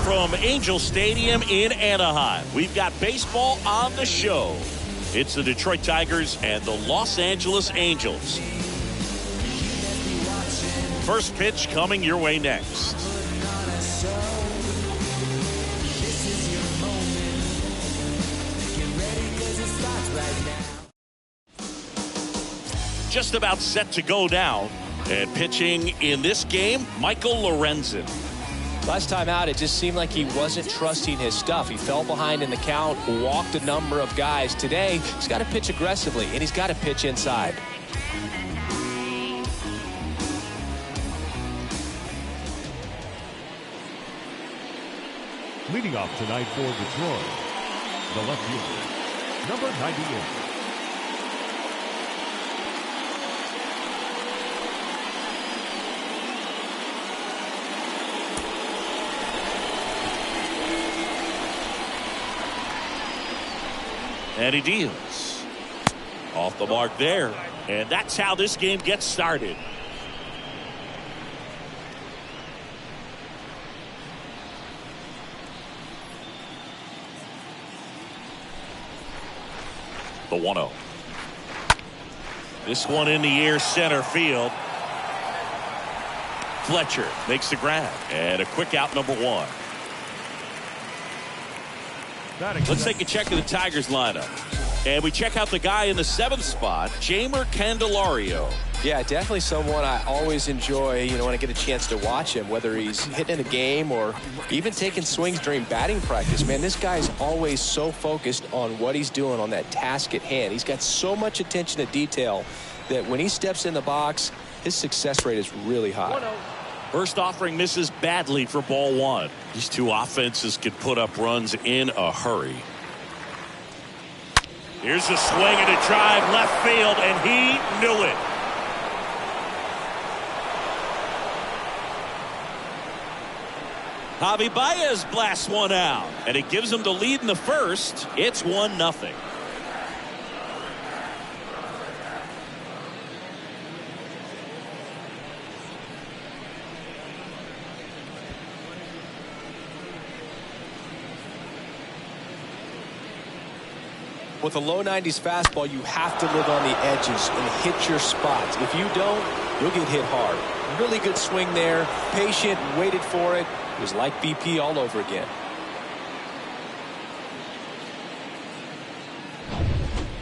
from Angel Stadium in Anaheim. We've got baseball on the show. It's the Detroit Tigers and the Los Angeles Angels. First pitch coming your way next. Just about set to go down. And pitching in this game, Michael Lorenzen. Last time out, it just seemed like he wasn't trusting his stuff. He fell behind in the count, walked a number of guys. Today, he's got to pitch aggressively, and he's got to pitch inside. Leading off tonight for Detroit, the left fielder, number 98. And he deals. Off the mark there. And that's how this game gets started. The 1-0. This one in the air, center field. Fletcher makes the grab. And a quick out, number one. Let's take a check of the Tigers lineup. And we check out the guy in the 7th spot, Jeimer Candelario. Yeah, definitely someone I always enjoy, when I get a chance to watch him, whether he's hitting in a game or even taking swings during batting practice. Man, this guy's always so focused on what he's doing on that task at hand. He's got so much attention to detail that when he steps in the box, his success rate is really high. First offering misses badly for ball one. These two offenses could put up runs in a hurry. Here's a swing and a drive left field, and he knew it. Javi Baez blasts one out, and it gives him the lead in the first. It's 1-0. With a low 90s fastball, you have to live on the edges and hit your spots. If you don't, you'll get hit hard. Really good swing there. Patient, waited for it. It was like BP all over again.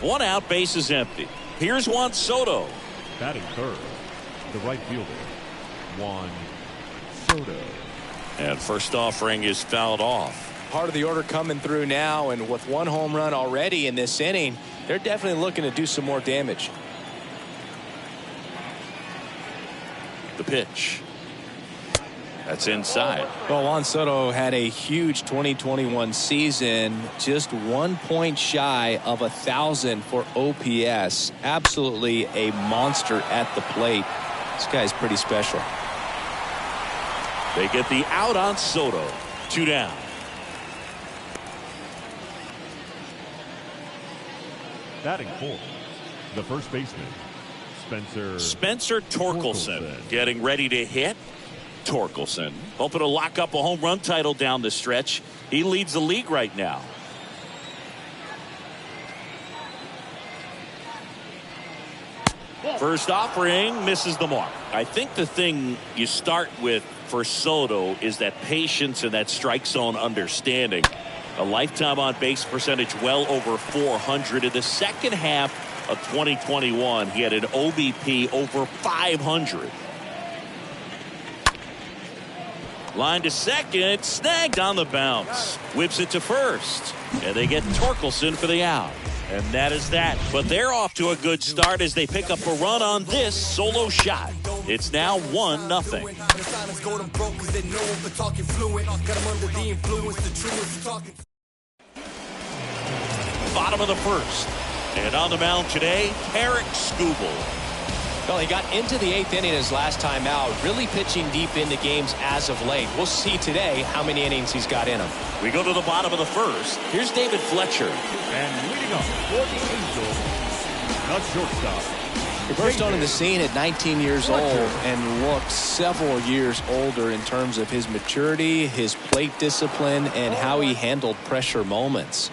One out, base is empty. Here's Juan Soto. Batting third, the right fielder, Juan Soto. And first offering is fouled off. Part of the order coming through now, and with one home run already in this inning, they're definitely looking to do some more damage. The pitch. That's inside. Well, Juan Soto had a huge 2021 season, just 1 point shy of 1,000 for OPS. Absolutely a monster at the plate. This guy's pretty special. They get the out on Soto. 2 down. Batting fourth, the first baseman, Spencer Torkelson getting ready to hit. Torkelson hoping to lock up a home run title down the stretch. He leads the league right now. First offering misses the mark. I think the thing you start with for Soto is that patience and that strike zone understanding. A lifetime on base percentage well over 400. In the second half of 2021, he had an OBP over 500. Line to second, snagged on the bounce. Whips it to first. And they get Torkelson for the out. And that is that. But they're off to a good start as they pick up a run on this solo shot. It's now 1-0. Bottom of the first. And on the mound today, Tarik Skubal. Well, he got into the 8th inning his last time out, really pitching deep into games as of late. We'll see today how many innings he's got in him. We go to the bottom of the first. Here's David Fletcher. And leading up for the Angels, the shortstop, He burst onto the scene at 19 years old and looked several years older in terms of his maturity, his plate discipline, and how he handled pressure moments.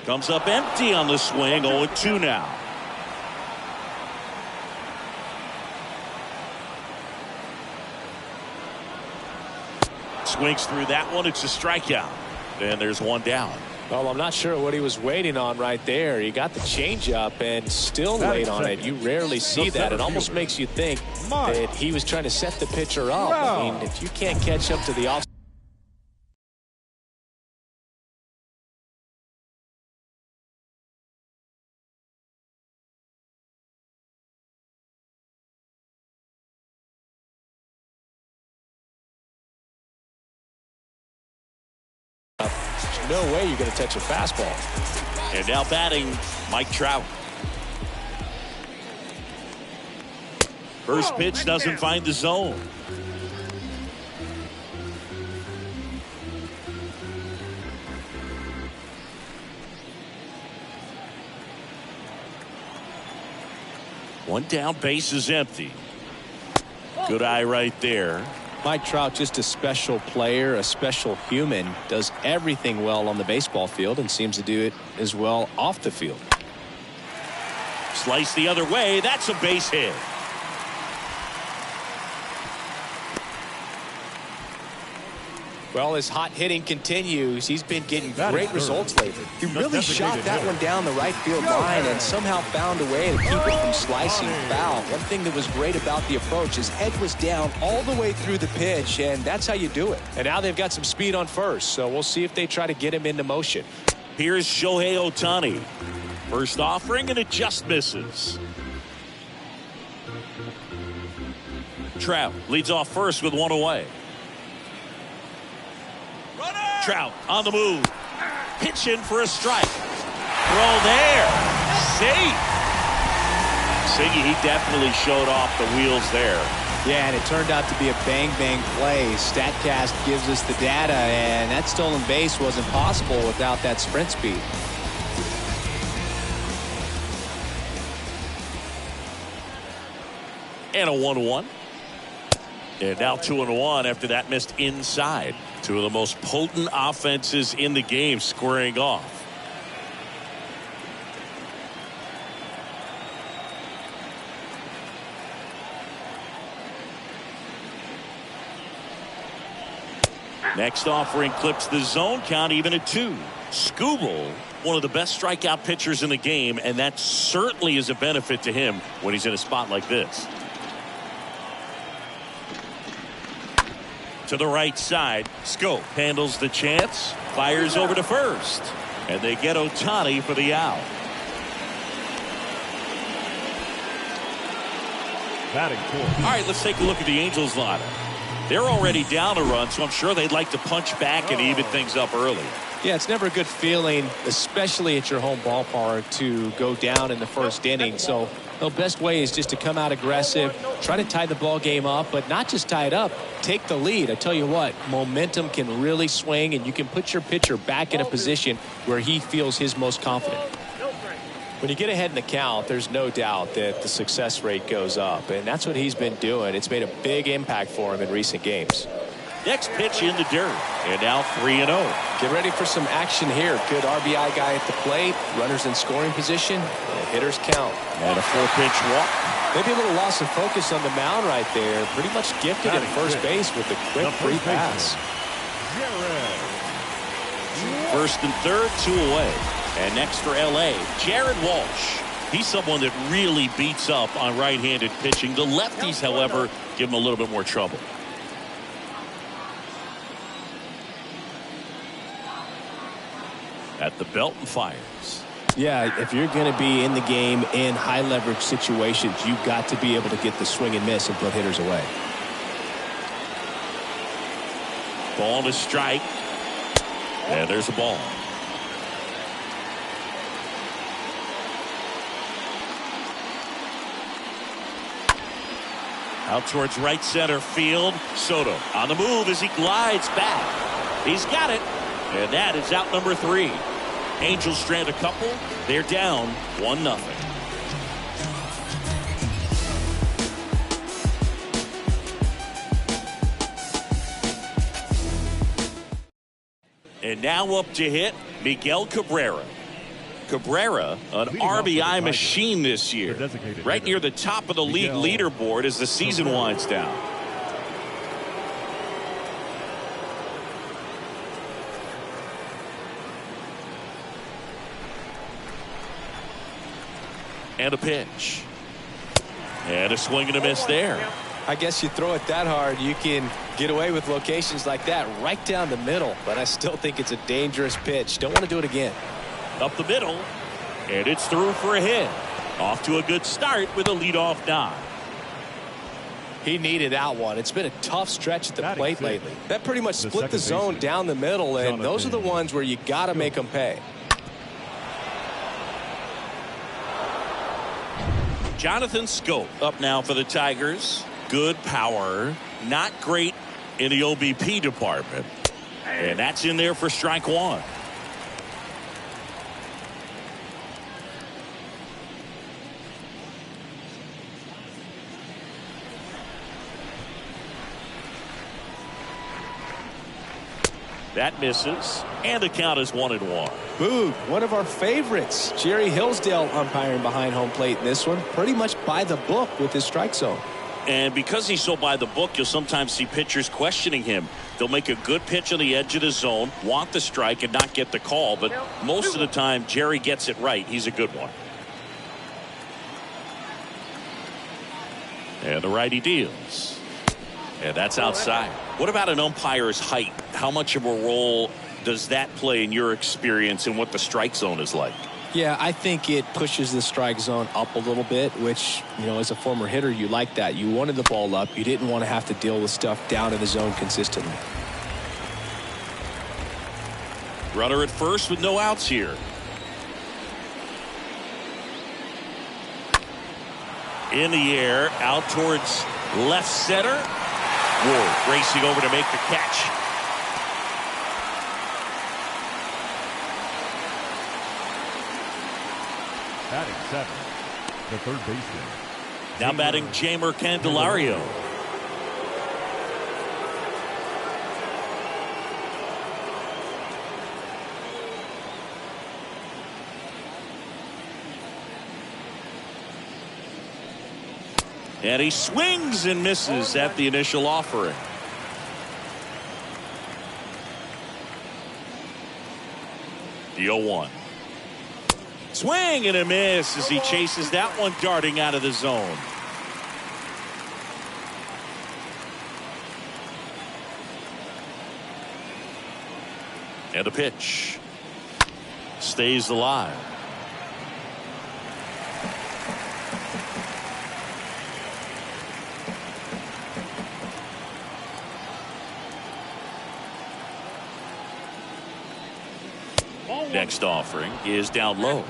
Comes up empty on the swing. 0-2 now. Swings through that one. It's a strikeout. And there's one down. Well, I'm not sure what he was waiting on right there. He got the changeup and still laid on it. You rarely see that. It almost makes you think that he was trying to set the pitcher up. I mean, if you can't catch up to the off. No way you're going to touch a fastball. And now batting, Mike Trout. First pitch doesn't find the zone. One down, base is empty. Good eye right there. Mike Trout, just a special player, a special human, does everything well on the baseball field and seems to do it as well off the field. Slice the other way. That's a base hit. Well, his hot hitting continues. He's been getting great results lately. He really shot that one down the right field line and somehow found a way to keep it from slicing foul. One thing that was great about the approach, his head was down all the way through the pitch, and that's how you do it. And now they've got some speed on first, so we'll see if they try to get him into motion. Here's Shohei Ohtani. First offering, and it just misses. Trout leads off first with one away. Trout on the move. Pitch in for a strike. Throw there. Safe. Siggy, he definitely showed off the wheels there. Yeah, and it turned out to be a bang-bang play. StatCast gives us the data, and that stolen base wasn't possible without that sprint speed. And a 1-1. And now 2-1 after that missed inside. Two of the most potent offenses in the game squaring off. Next offering clips the zone count even at 2. Skubal, one of the best strikeout pitchers in the game, and that certainly is a benefit to him when he's in a spot like this. To the right side, Schoop handles the chance, fires over to first, and they get Ohtani for the out. Batting fourth. All right, let's take a look at the Angels lineup. They're already down a run, so I'm sure they'd like to punch back and even things up early. Yeah, it's never a good feeling, especially at your home ballpark, to go down in the first inning. So the best way is just to come out aggressive, try to tie the ball game up, but not just tie it up, take the lead. I tell you what, momentum can really swing, and you can put your pitcher back in a position where he feels his most confident. When you get ahead in the count, there's no doubt that the success rate goes up, and that's what he's been doing. It's made a big impact for him in recent games. Next pitch in the dirt, and now 3-0. Get ready for some action here. Good RBI guy at the plate, runners in scoring position, and hitters count. And a 4-pitch walk. Maybe a little loss of focus on the mound right there. Pretty much gifted at first base with a quick free pass. First and third, 2 away. And next for LA, Jared Walsh. He's someone that really beats up on right-handed pitching. The lefties, however, give him a little bit more trouble. At the belt and fires. Yeah, if you're going to be in the game in high leverage situations, you've got to be able to get the swing and miss and put hitters away. Ball to strike. And there's a ball. Out towards right center field. Soto on the move as he glides back. He's got it. And that is out number 3. Angels strand a couple. They're down 1-0. And now up to hit Miguel Cabrera. Cabrera, an RBI machine this year. Right near the top of the league leaderboard as the season winds down. And a pitch. And a swing and a miss there. I guess you throw it that hard, you can get away with locations like that right down the middle. But I still think it's a dangerous pitch. Don't want to do it again. Up the middle. And it's through for a hit. Off to a good start with a leadoff nod. He needed that one. It's been a tough stretch at the plate lately. That pretty much split the zone down the middle, and those are the ones where you got to make them pay. Jonathan Schoop up now for the Tigers. Good power. Not great in the OBP department. And that's in there for strike 1. That misses. And the count is 1-1. Boog, one of our favorites. Jerry Hillsdale umpiring behind home plate in this one. Pretty much by the book with his strike zone. And because he's so by the book, you'll sometimes see pitchers questioning him. They'll make a good pitch on the edge of the zone, want the strike, and not get the call. But most of the time, Jerry gets it right. He's a good one. And the righty deals. And that's outside. What about an umpire's height? How much of a role does that play in your experience and what the strike zone is like? Yeah, I think it pushes the strike zone up a little bit, which, you know, as a former hitter, you like that. You wanted the ball up. You didn't want to have to deal with stuff down in the zone consistently. Runner at first with no outs here. In the air, out towards left center. Ward racing over to make the catch. Batting 7, the third baseman. Now batting Jeimer Candelario. And he swings and misses at the initial offering. The 0-1. Swing and a miss as he chases that one darting out of the zone. And a pitch. Stays alive. Next offering is down low.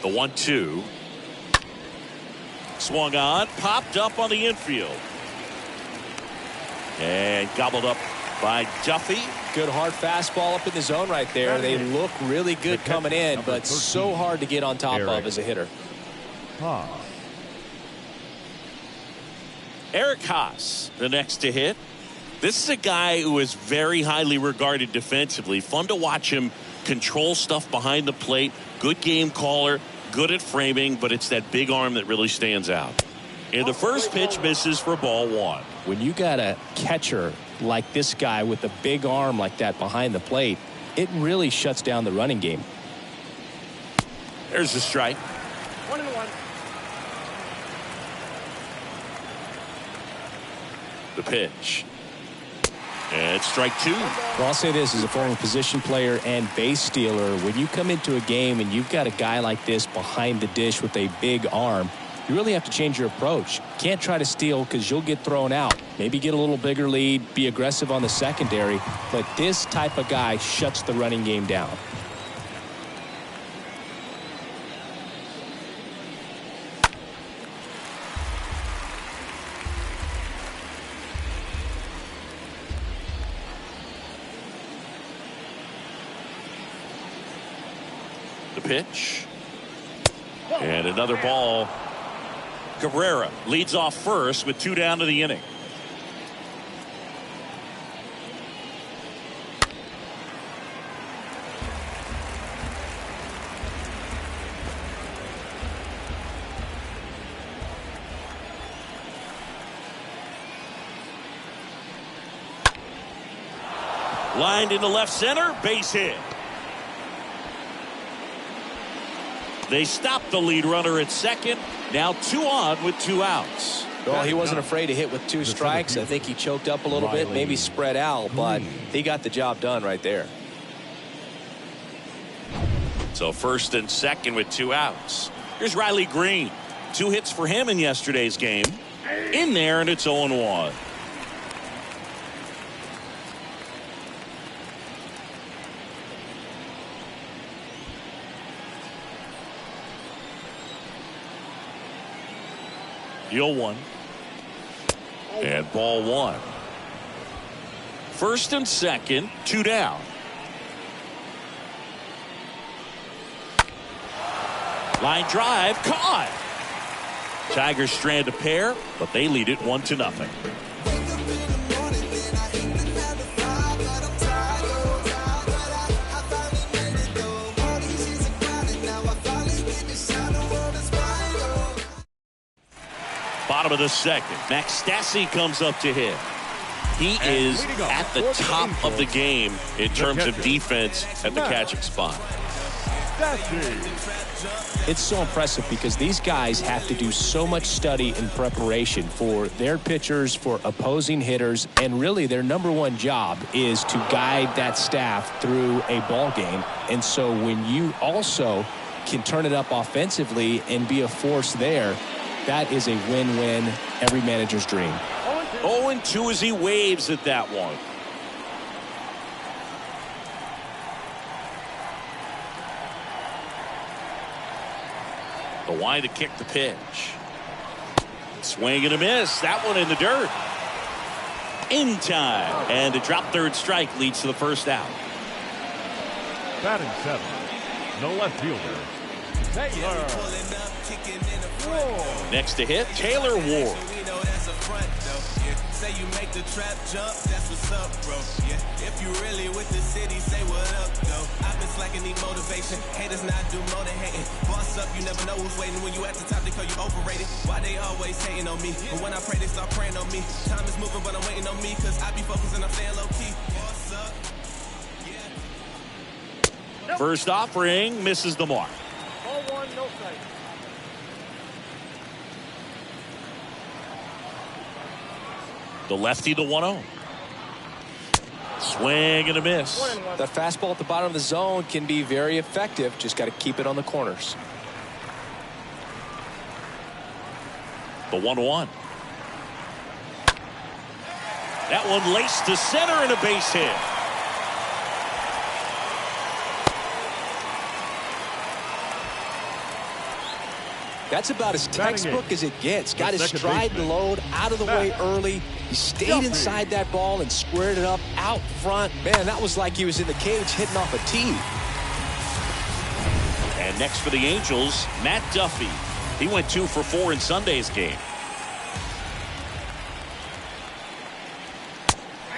The 1-2. Swung on, popped up on the infield. And gobbled up by Duffy. Good hard fastball up in the zone right there. They look really good coming in, but so hard to get on top of as a hitter. Eric Haas, the next to hit. This is a guy who is very highly regarded defensively. Fun to watch him control stuff behind the plate. Good game caller, good at framing, but it's that big arm that really stands out. And the first pitch misses for ball 1. When you got a catcher like this guy with a big arm like that behind the plate, it really shuts down the running game. There's the strike. 1-1. The pitch. And it's strike 2. Well, I'll say this as a former position player and base stealer. When you come into a game and you've got a guy like this behind the dish with a big arm, you really have to change your approach. Can't try to steal because you'll get thrown out. Maybe get a little bigger lead, be aggressive on the secondary. But this type of guy shuts the running game down. The pitch. And another ball. Cabrera leads off first with 2 down to the inning. Lined into left center, base hit. They stop the lead runner at second. Now 2 on with 2 outs. Well, he wasn't afraid to hit with 2 strikes. I think he choked up a little bit, maybe spread out, but he got the job done right there. So first and second with 2 outs. Here's Riley Green. 2 hits for him in yesterday's game. In there, and it's 0-1. The 0-1. And ball 1. First and second, 2 down. Line drive, caught. Tigers strand a pair, but they lead it 1-0. Bottom of the second. Max Stassi comes up to hit. He is at the top of the game in terms of defense at the catching spot. It's so impressive because these guys have to do so much study and preparation for their pitchers, for opposing hitters, and really their #1 job is to guide that staff through a ball game. And so when you also can turn it up offensively and be a force there, that is a win-win, every manager's dream. 0-2 as he waves at that one. The wind to kick the pitch. Swing and a miss. That one in the dirt. In time. And a drop third strike leads to the first out. Batting 7th, the left fielder, Taylor Ward. Next to hit, Taylor Ward. Say you make the trap jump, that's what's up, bro. Yeah, if you really with the city, say what up, though. I've been slacking, need motivation. Haters not do more than hating. Boss up, you never know who's waiting. When you at the top, they call you overrated. Why they always hating on me? But when I pray, they start praying on me. Time is moving, but I'm waiting on me, cause I be focusing, I'm staying low key. Boss up. Yeah. First offering misses the mark. 0-1, no strike. The lefty, the 1-0. Swing and a miss. That fastball at the bottom of the zone can be very effective. Just got to keep it on the corners. The 1-1. That one laced to center and a base hit. That's about as textbook as it gets. Got his stride and load out of the way early. He stayed inside that ball and squared it up out front. Man, that was like he was in the cage hitting off a tee. And next for the Angels, Matt Duffy. He went 2 for 4 in Sunday's game.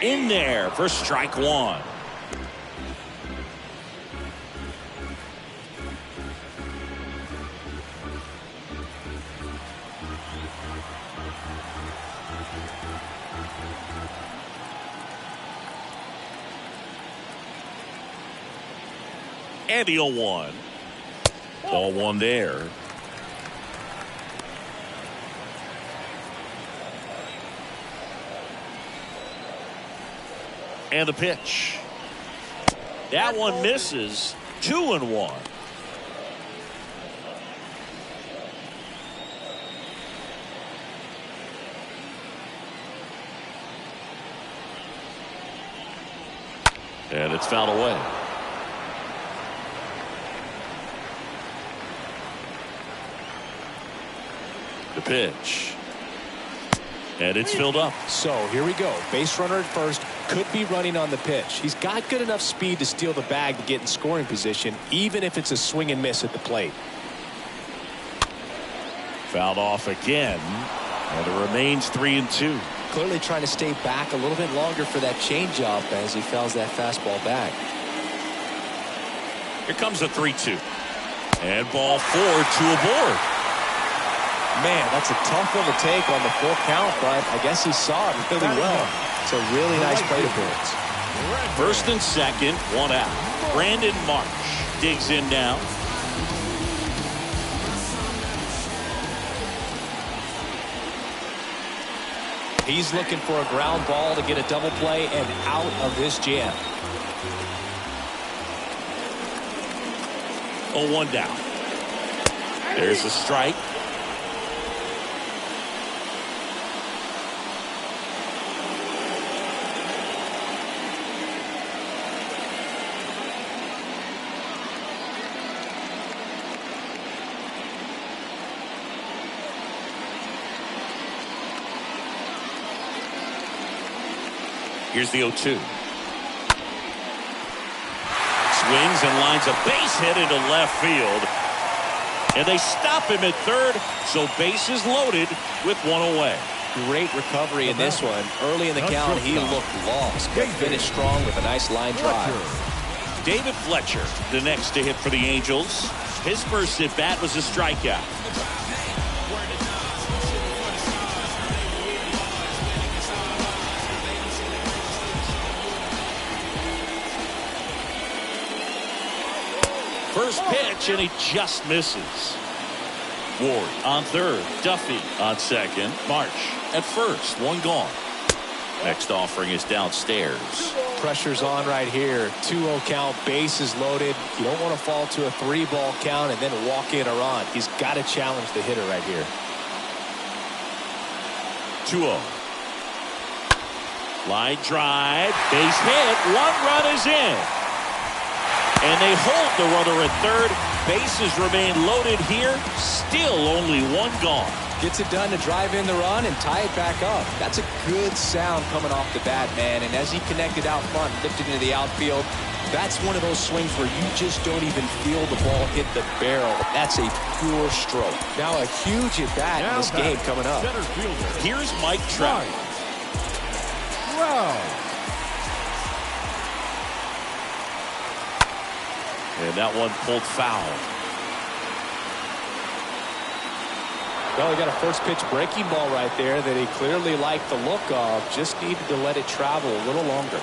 In there for strike 1. And the 0-1. Ball 1 there. And the pitch. That one misses. 2-1. And it's fouled away. The pitch. And it's filled up. So here we go. Base runner at first. could be running on the pitch. He's got good enough speed to steal the bag to get in scoring position, even if it's a swing and miss at the plate. Fouled off again, and it remains 3-2. Clearly trying to stay back a little bit longer for that changeup as he fouls that fastball back. Here comes a 3-2. And ball 4, 2 aboard. Man, that's a tough one to take on the full count, but I guess he saw it really well. It's a really nice plate appearance. First and second, 1 out. Brandon Marsh digs in now. He's looking for a ground ball to get a double play and out of this jam. 0-1 down. There's a strike. Here's the 0-2. Swings and lines a base hit into left field. And they stop him at third, so bases loaded with 1 away. Great recovery in this one. Early in the count, he looked lost, but finished strong with a nice line drive. David Fletcher, the next to hit for the Angels. His first at bat was a strikeout. First pitch, and he just misses. Ward on third. Duffy on second. Marsh at first. 1 gone. Next offering is downstairs. Pressure's on right here. 2-0 count, bases loaded. You don't want to fall to a 3-ball count and then walk in or on. He's got to challenge the hitter right here. 2-0. Line drive. Base hit. 1 run is in. And they hold the runner at third. Bases remain loaded here. Still only 1 gone. Gets it done to drive in the run and tie it back up. That's a good sound coming off the bat, man. And as he connected out front, lifted into the outfield, that's one of those swings where you just don't even feel the ball hit the barrel. That's a pure stroke. Now a huge at bat in this game coming up. Here's Mike Trout. Wow. And that one pulled foul. Well, he got a first pitch breaking ball right there that he clearly liked the look of. Just needed to let it travel a little longer.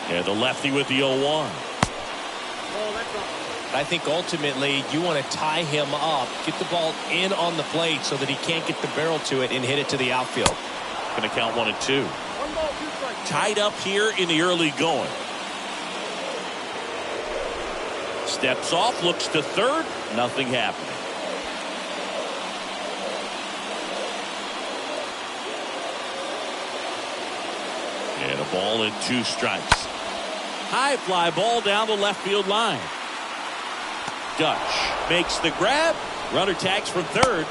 And the lefty with the 0-1. I think ultimately you want to tie him up, get the ball in on the plate so that he can't get the barrel to it and hit it to the outfield. Going to count 1 and 2. Tied up here in the early going. Steps off, looks to third. Nothing happening. And a ball and 2 strikes. High fly ball down the left field line. Dutch makes the grab. Runner tags from third.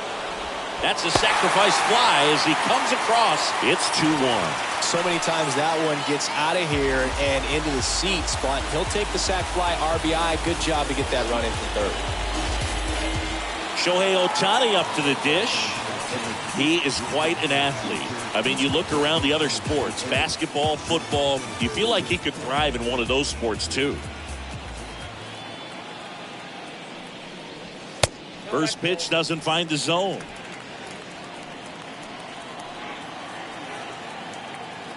That's a sacrifice fly as he comes across. It's 2-1. So many times that one gets out of here and into the seat spot. He'll take the sac fly RBI. Good job to get that run in from third. Shohei Ohtani up to the dish. He is quite an athlete. I mean, you look around the other sports, basketball, football, you feel like he could thrive in one of those sports too. First pitch doesn't find the zone.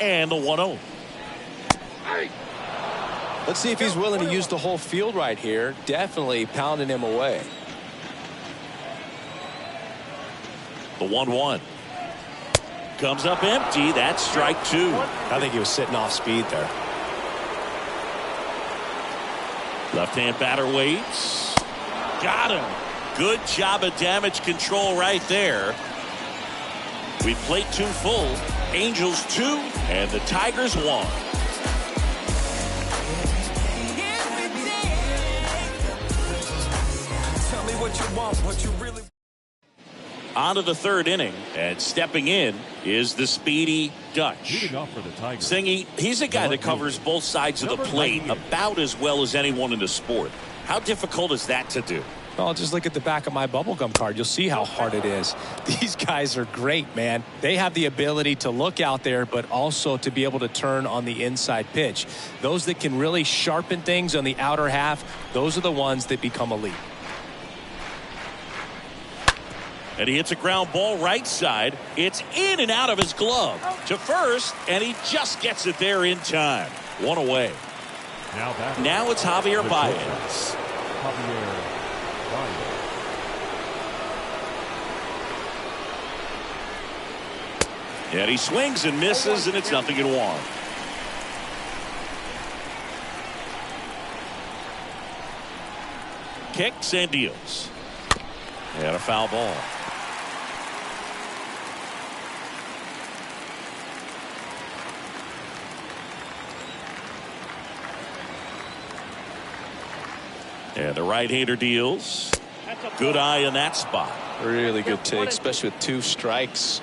And the 1-0. Let's see if he's willing to use the whole field right here. Definitely pounding him away. The 1-1. Comes up empty. That's strike 2. I think he was sitting off speed there. Left-hand batter waits. Got him. Good job of damage control right there. We played 2 full. Angels 2 and the Tigers 1. Tell me what you want, what you really On to the third inning, and stepping in is the speedy Dutch. Leading off for the Tigers. Singy, he's a guy that covers both sides of the plate about as well as anyone in the sport. How difficult is that to do? Well, just look at the back of my bubblegum card. You'll see how hard it is. These guys are great, man. They have the ability to look out there, but also to be able to turn on the inside pitch. Those that can really sharpen things on the outer half, those are the ones that become elite. And he hits a ground ball right side. It's in and out of his glove to first, and he just gets it there in time. One away. Now it's Javier Baez. And he swings and misses, and it's 0-1. Kicks and deals. And a foul ball. And the right-hander deals. Good eye in that spot. Really good take, especially with 2 strikes.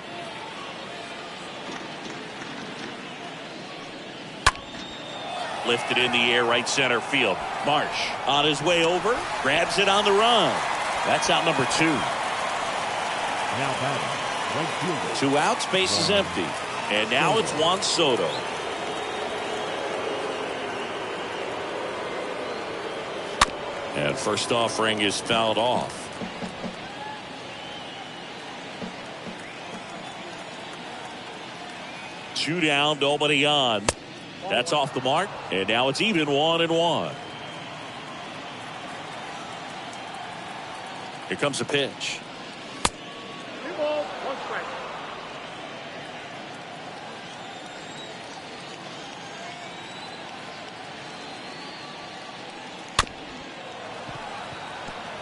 Lifted in the air, right center field. Marsh on his way over, grabs it on the run. That's out number 2. Now batting, right fielder. 2 outs, base is empty. And now it's Juan Soto. And first offering is fouled off. Two down, nobody on. That's off the mark. And now it's even 1-1. Here comes a pitch.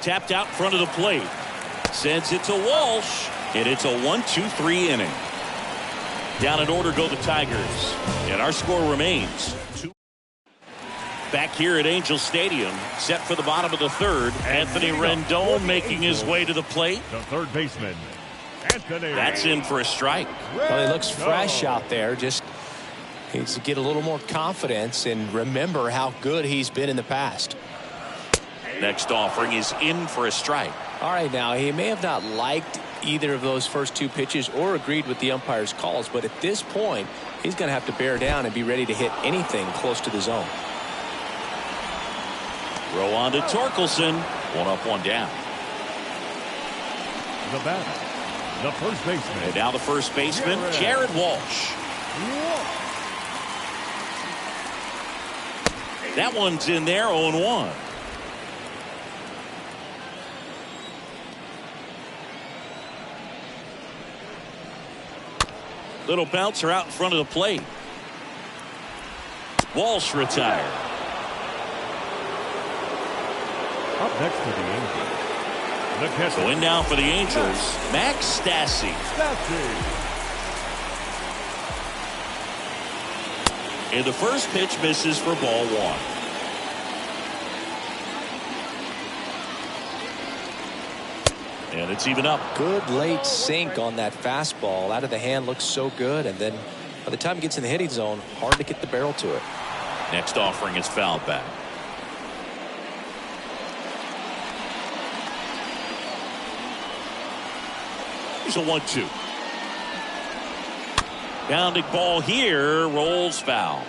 Tapped out in front of the plate. Sends it to Walsh. And it's a 1-2-3 inning. Down in order go the Tigers. And our score remains 2. Back here at Angel Stadium, set for the bottom of the third. Anthony Rendon making his way to the plate. The third baseman, Anthony. That's in for a strike. Well, he looks fresh out there. Just needs to get a little more confidence and remember how good he's been in the past. Next offering is in for a strike. All right, now he may have not liked either of those first 2 pitches or agreed with the umpire's calls, but at this point he's going to have to bear down and be ready to hit anything close to the zone. Throw on to Torkelson. 1 up, 1 down. The batter, the first baseman. And now the first baseman, Jared Walsh. That one's in there, 0-1. Little bouncer out in front of the plate. Walsh retired. Up next for the Angels, the catcher. Going down for the Angels, Max Stassi. And the first pitch misses for ball 1. And it's even up. Good late sink on that fastball. Out of the hand, looks so good, and then by the time it gets in the hitting zone, hard to get the barrel to it. Next offering is fouled back. Here's a 1-2. Bounding ball here, rolls foul.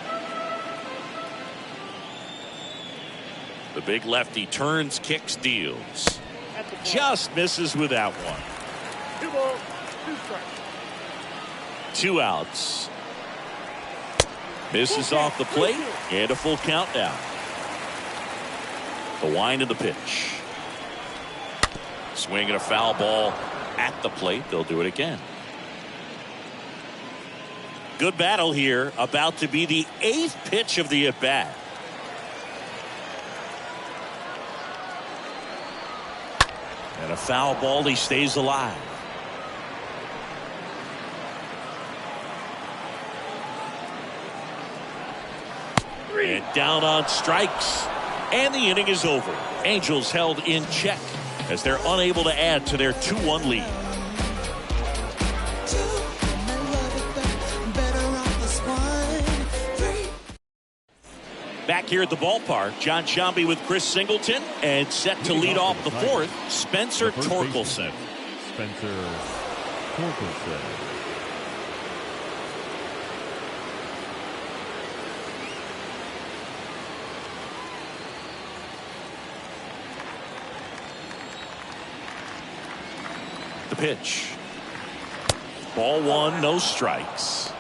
The big lefty turns, kicks, deals. Just misses with that one. 2 balls, 2 strikes. 2 outs. Misses off the plate and a full count now. The wind of the pitch. Swinging a foul ball at the plate. They'll do it again. Good battle here. About to be the 8th pitch of the at-bat. And a foul ball. He stays alive. And down on strikes. And the inning is over. Angels held in check as they're unable to add to their 2-1 lead. Back here at the ballpark, John Sciambi with Chris Singleton, and set to lead off the fourth, Spencer Torkelson. Spencer Torkelson. The pitch. Ball one, no strikes.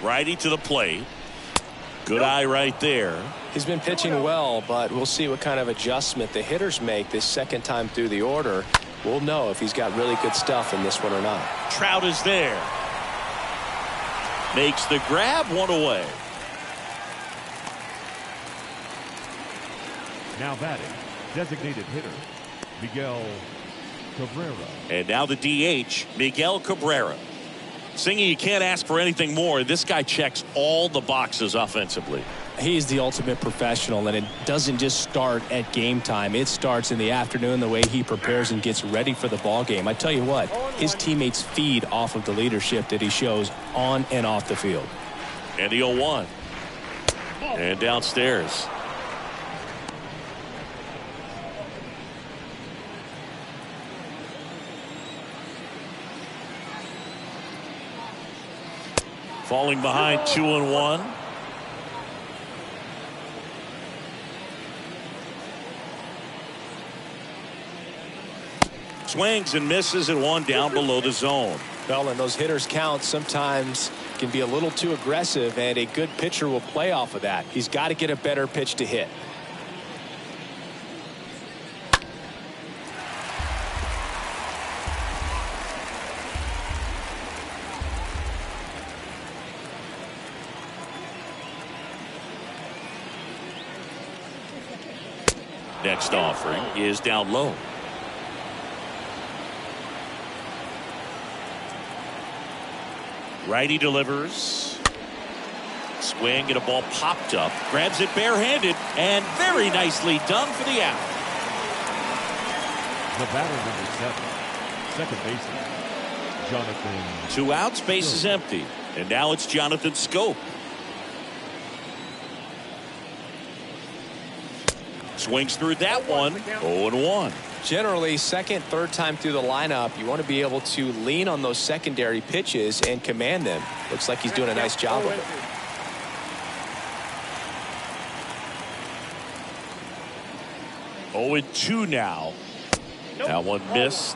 Righty to the plate. Good eye right there. He's been pitching well, but we'll see what kind of adjustment the hitters make this second time through the order. We'll know if he's got really good stuff in this one or not. Trout is there. Makes the grab, one away. Now batting, designated hitter, Miguel Cabrera. And now the DH, Miguel Cabrera. Singy, you can't ask for anything more. This guy checks all the boxes offensively. He's the ultimate professional, and it doesn't just start at game time. It starts in the afternoon, the way he prepares and gets ready for the ball game. I tell you what, his teammates feed off of the leadership that he shows on and off the field. And the 0-1. And downstairs. Falling behind 2-1. Swings and misses at one down below the zone. Well, and those hitters count sometimes can be a little too aggressive, and a good pitcher will play off of that. He's got to get a better pitch to hit. Next offering is down low. Righty delivers. Swing and a ball popped up. Grabs it barehanded and very nicely done for the out. The batter number 7, second baseman, Jonathan. 2 outs, base is empty. And now it's Jonathan Schoop. Swings through that one. 0-1. Generally, second, third time through the lineup, you want to be able to lean on those secondary pitches and command them. Looks like he's doing a nice job of it. Oh, 2 now. That one missed.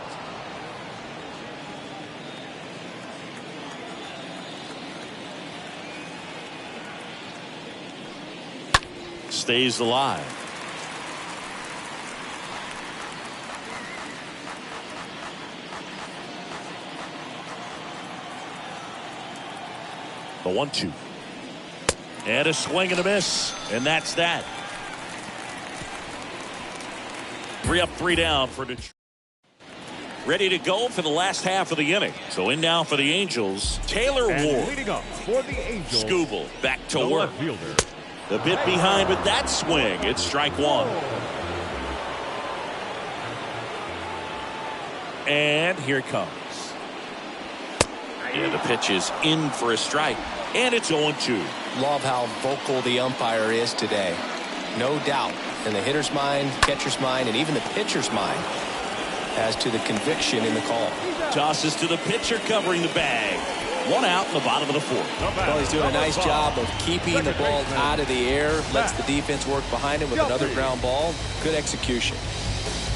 Stays alive. The 1-2. And a swing and a miss. And that's that. 3 up, 3 down for Detroit. Ready to go for the last half of the inning. So in now for the Angels, Taylor And Ward. leading up for the Angels, Skubal back to the work. left fielder. A bit behind with that swing. It's strike one. And here it comes. And the pitch is in for a strike. And it's 0-2. Love how vocal the umpire is today. No doubt in the hitter's mind, catcher's mind, and even the pitcher's mind as to the conviction in the call. Tosses to the pitcher covering the bag. 1 out in the bottom of the 4th. Well, he's doing a nice job of keeping the ball out of the air. Lets the defense work behind him with another ground ball. Good execution.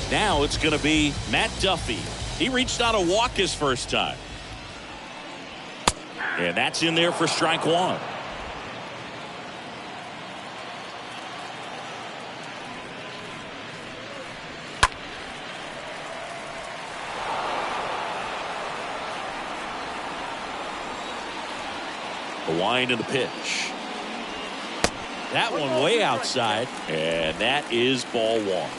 Now it's going to be Matt Duffy. He reached out a walk his first time. And that's in there for strike one. The wind and the pitch. That one way outside, and that is ball one.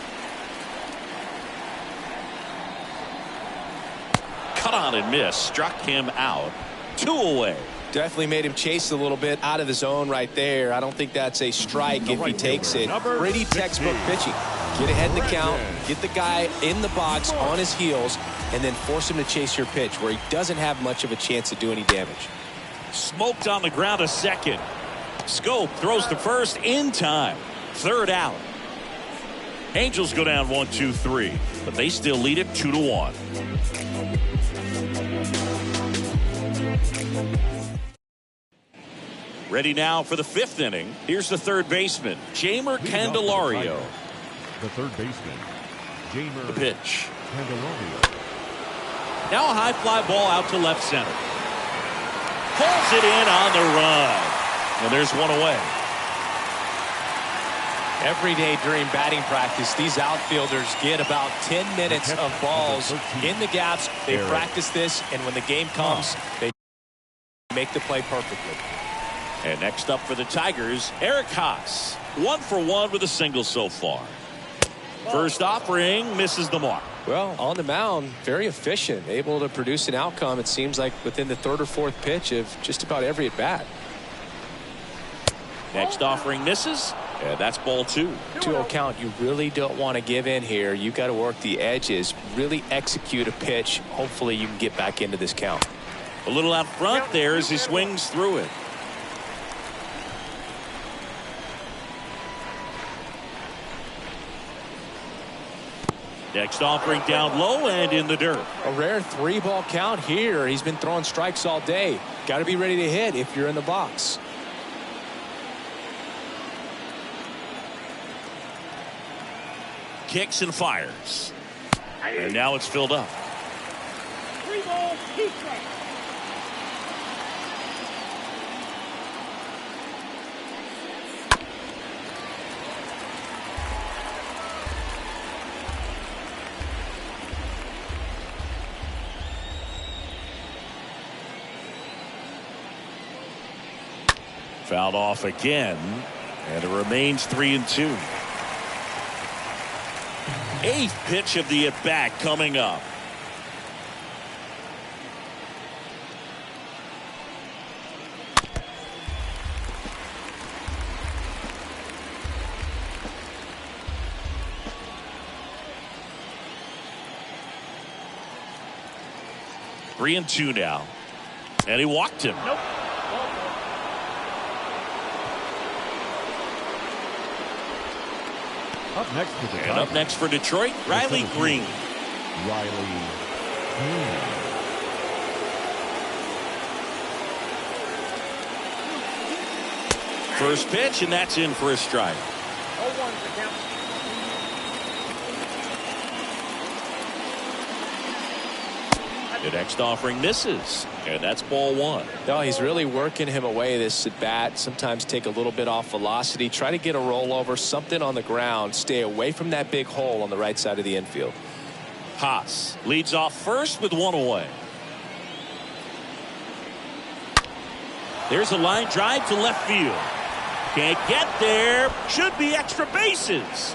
Cut on and miss, struck him out. 2 away. Definitely made him chase a little bit out of the zone right there. I don't think that's a strike if he takes it. Pretty textbook pitching. Get ahead in the count, get the guy in the box on his heels, and then force him to chase your pitch where he doesn't have much of a chance to do any damage. Smoked on the ground a second. Schoop throws to first in time. Third out. Angels go down 1-2-3, but they still lead it 2-1. Ready now for the fifth inning. Here's the third baseman, Jeimer Candelario. The third baseman, Jeimer The pitch. Candelario. Now a high fly ball out to left center. Pulls it in on the run. And there's one away. Every day during batting practice, these outfielders get about 10 minutes of balls in the gaps. They practice this, and when the game comes, they make the play perfectly. And next up for the Tigers, Eric Haas. 1 for 1 with a single so far. First offering misses the mark. Well, on the mound, very efficient, able to produce an outcome, it seems like, within the third or fourth pitch of just about every at-bat. Next offering misses, and that's ball 2. 2-0 count. You really don't want to give in here. You've got to work the edges, really execute a pitch. Hopefully you can get back into this count. A little out front there as he swings through it. Next offering down low and in the dirt. A rare 3-ball count here. He's been throwing strikes all day. Got to be ready to hit if you're in the box. Kicks and fires. And now it's filled up. 3 balls, 2 strikes. Fouled off again, and it remains 3-2. Eighth pitch of the at-bat coming up. Three and 2 now, and he walked him. Nope. Up next for the And up Tigers, next for Detroit, Riley Green. Riley Green. First pitch, and that's in for a strike. 0-1 to count. The next offering misses, and that's ball 1. No, he's really working him away this at bat. Sometimes take a little bit off velocity. Try to get a rollover, something on the ground. Stay away from that big hole on the right side of the infield. Haas leads off first with 1 away. There's a line drive to left field. Can't get there. Should be extra bases.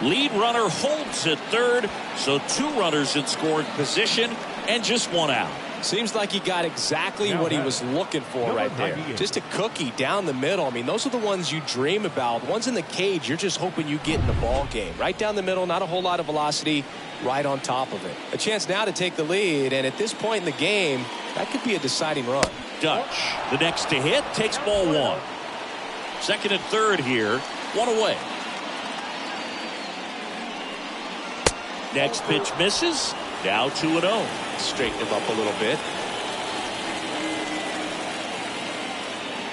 Lead runner holds at third, so 2 runners in scoring position and just 1 out. Seems like he got exactly what he was looking for right there. Just a cookie down the middle. I mean, those are the ones you dream about. Ones in the cage, you're just hoping you get in the ball game. Right down the middle, not a whole lot of velocity, right on top of it. A chance now to take the lead, and at this point in the game, that could be a deciding run. Dutch, the next to hit, takes ball 1. Second and third here, 1 away. Next pitch misses. Now 2-0. Straighten him up a little bit.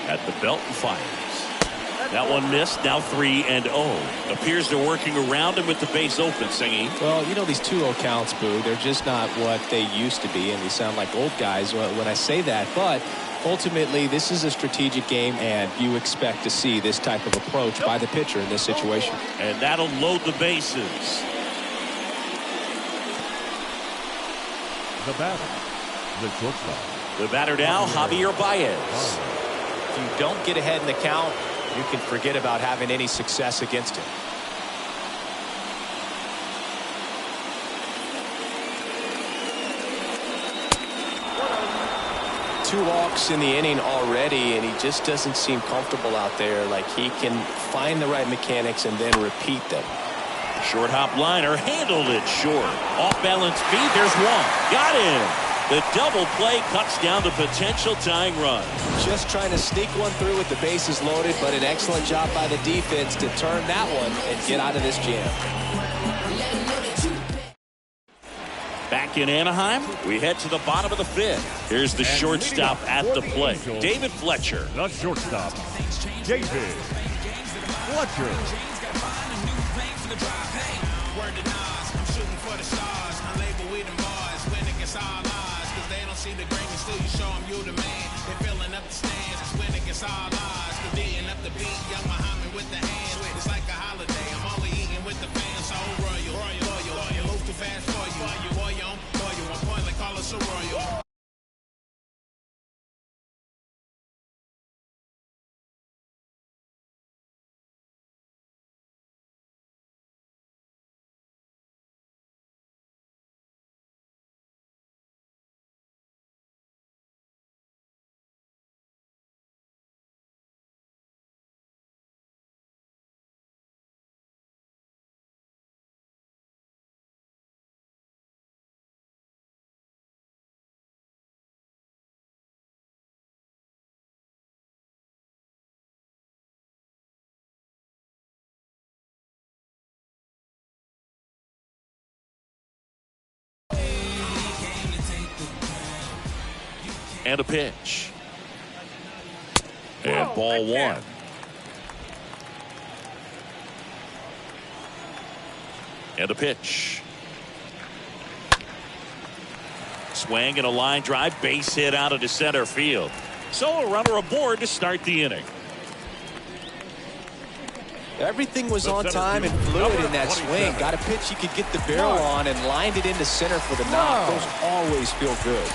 At the belt and fires. That one missed. Now 3-0. Appears they're working around him with the base open, Singy. Well, you know, these 2-0 counts, Boo, they're just not what they used to be, and we sound like old guys when I say that. But ultimately, this is a strategic game, and you expect to see this type of approach by the pitcher in this situation. And that'll load the bases. The batter, the shortstop. The batter now, Javier Baez. If you don't get ahead in the count, you can forget about having any success against him. 2 walks in the inning already, and he just doesn't seem comfortable out there. Like he can find the right mechanics and then repeat them. Short hop liner handled it short. Off balance feed. There's one. Got him. The double play cuts down the potential tying run. Just trying to sneak one through with the bases loaded, but an excellent job by the defense to turn that one and get out of this jam. Back in Anaheim, we head to the bottom of the 5th. Here's the shortstop at the plate, David Fletcher. The shortstop, David Fletcher. See the green and still you show them you the man. They're filling up the stands. It's when it gets all odds. Cause beating up the beat, young Muhammad with the hands. It's like a holiday. I'm only eating with the fans. So royal, loyal. Move too fast for you. Boy, on point, like call us a royal. And a pitch. And ball 1. And a pitch. Swing and a line drive, base hit out into center field. So a runner aboard to start the inning. Everything was on time and fluid in that swing. Got a pitch he could get the barrel on and lined it into center for the knock. Those always feel good.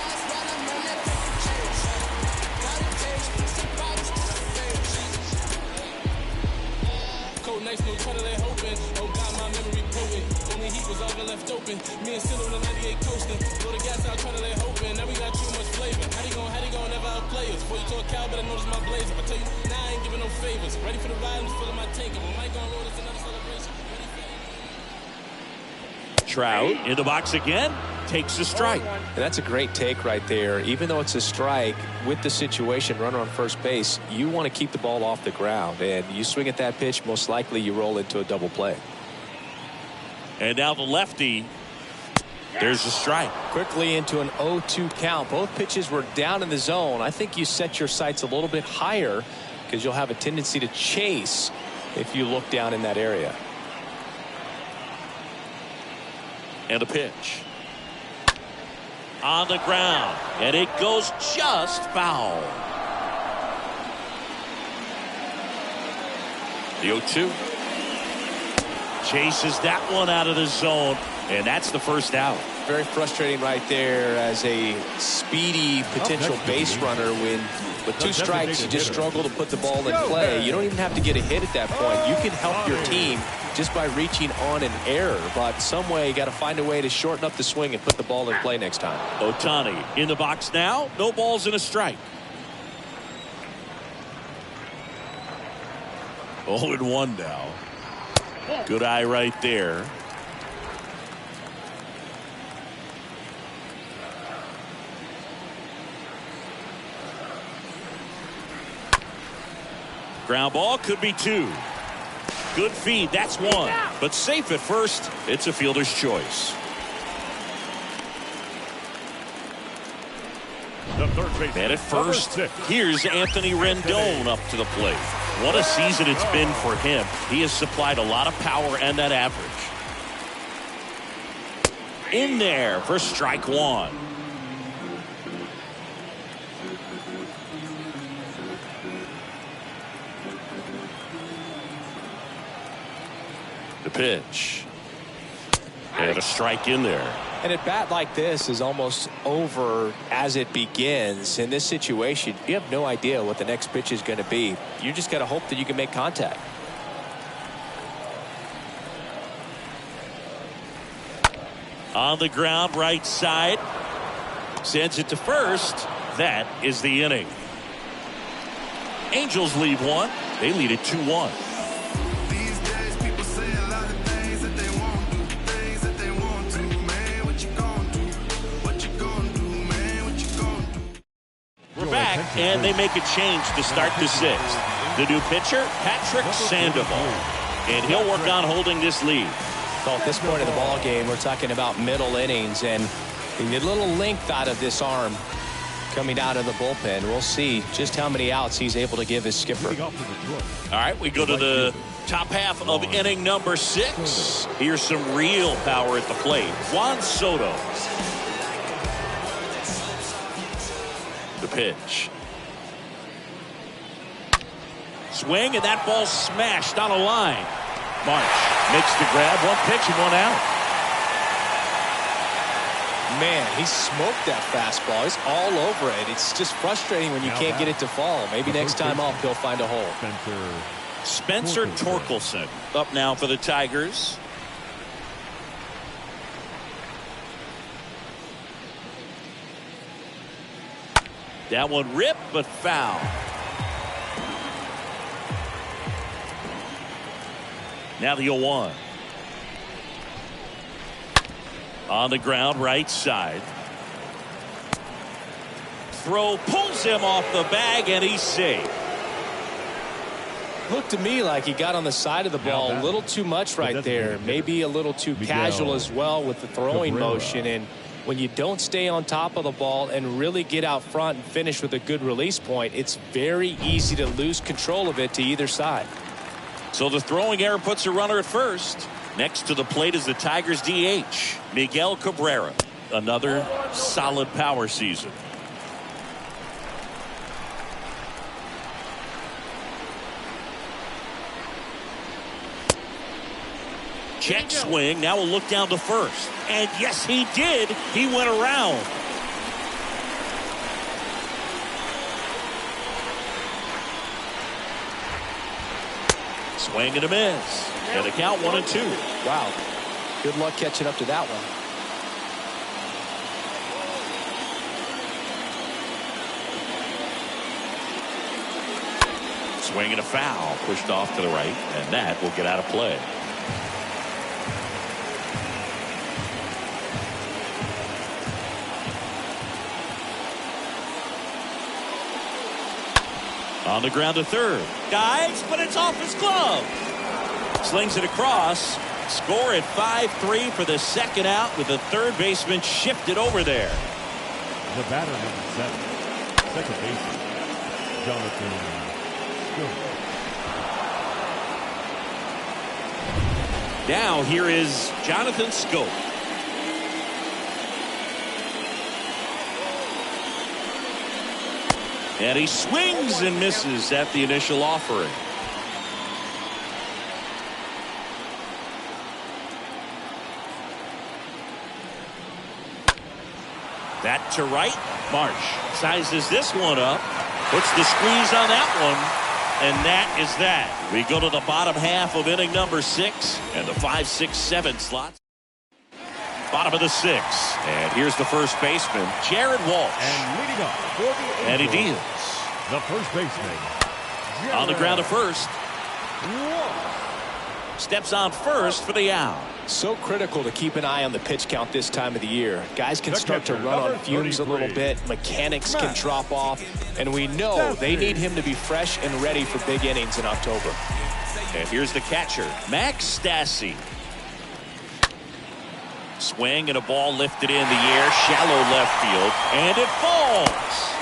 Me and still on the 98 coasting. Throw the gas out, trying to lay hoping. Now we got too much flavor. How you gon' never outplay us? Before you talk cow, better notice my blazer. I tell you, now I ain't giving no favors. Ready for the ride, I'm filling my tank. If I might gon' roll, it's another celebration. Trout in the box again, takes a strike. And that's a great take right there. Even though it's a strike, with the situation, runner on first base, you want to keep the ball off the ground. And you swing at that pitch, most likely you roll into a double play. And now the lefty. There's a strike. Quickly into an 0-2 count. Both pitches were down in the zone. I think you set your sights a little bit higher because you'll have a tendency to chase if you look down in that area. And a pitch. On the ground. And it goes just foul. The 0-2. Chases that one out of the zone. And that's the first out. Very frustrating right there as a speedy potential base runner when with 2 strikes you just struggle to put the ball in play. You don't even have to get a hit at that point. You can help your team just by reaching on an error, but some way you got to find a way to shorten up the swing and put the ball in play next time. Ohtani in the box now. No balls and a strike. 0-1 now. Good eye right there. Ground ball could be 2. Good feed. That's 1. But safe at first. It's a fielder's choice. And at first, here's Anthony Rendon up to the plate. What a season it's been for him. He has supplied a lot of power and that average. In there for strike 1. The pitch. And a strike in there. And a bat like this is almost over as it begins. In this situation, you have no idea what the next pitch is going to be. You just got to hope that you can make contact. On the ground, right side. Sends it to first. That is the inning. Angels lead one. They lead it 2-1. These days people say a lot of things that they won't do, things that they want to. Man, what you gonna do? What you gonna do, man? What you gonna do? We're back, and they make a change to start the sixth. The new pitcher, Patrick Sandoval. And he'll work on holding this lead. Well, at this point of the ball game, we're talking about middle innings, and you get a little length out of this arm coming out of the bullpen. We'll see just how many outs he's able to give his skipper. All right, we go to the top half of inning number 6. Here's some real power at the plate. Juan Soto. The pitch. Swing, and that ball smashed on a line. March makes the grab. One pitch and one out. Man, he smoked that fastball. He's all over it. It's just frustrating when you can't get it to fall. Maybe next time off he'll find a hole. Spencer Torkelson up now for the Tigers. That one ripped but foul. Now the 0-1. On the ground, right side. Throw pulls him off the bag, and he's safe. Looked to me like he got on the side of the ball a little too much right there. Maybe a little too casual as well with the throwing motion. And when you don't stay on top of the ball and really get out front and finish with a good release point, it's very easy to lose control of it to either side. So the throwing error puts a runner at first. Next to the plate is the Tigers DH, Miguel Cabrera. Another solid power season. Check swing. Now we'll look down to first. And yes, he did. He went around. Swing and a miss. And the count 1-2. Wow. Good luck catching up to that one. Swing and a foul. Pushed off to the right. And that will get out of play. On the ground to third. Guys, but it's off his glove. Slings it across. Score at 5-3 for the second out with the third baseman shifted over there. The batter number 7, second baseman, Jonathan Schoop. Now here is Jonathan Schoop. And he swings and misses at the initial offering. That to right. Marsh sizes this one up. Puts the squeeze on that one. And that is that. We go to the bottom half of inning number 6. And the 5, 6, 7 slots. Bottom of the 6th. And here's the first baseman, Jared Walsh. And leading up for the And he Angels, deals. the first baseman, On the ground to Jared first. Walsh. Steps on first for the out. So critical to keep an eye on the pitch count this time of the year. Guys can The start to catcher, run on number fumes a little 33. bit. Mechanics can drop off. And we know they need him to be fresh and ready for big innings in October. And here's the catcher, Max Stassi. Swing and a ball lifted in the air, shallow left field, and it falls.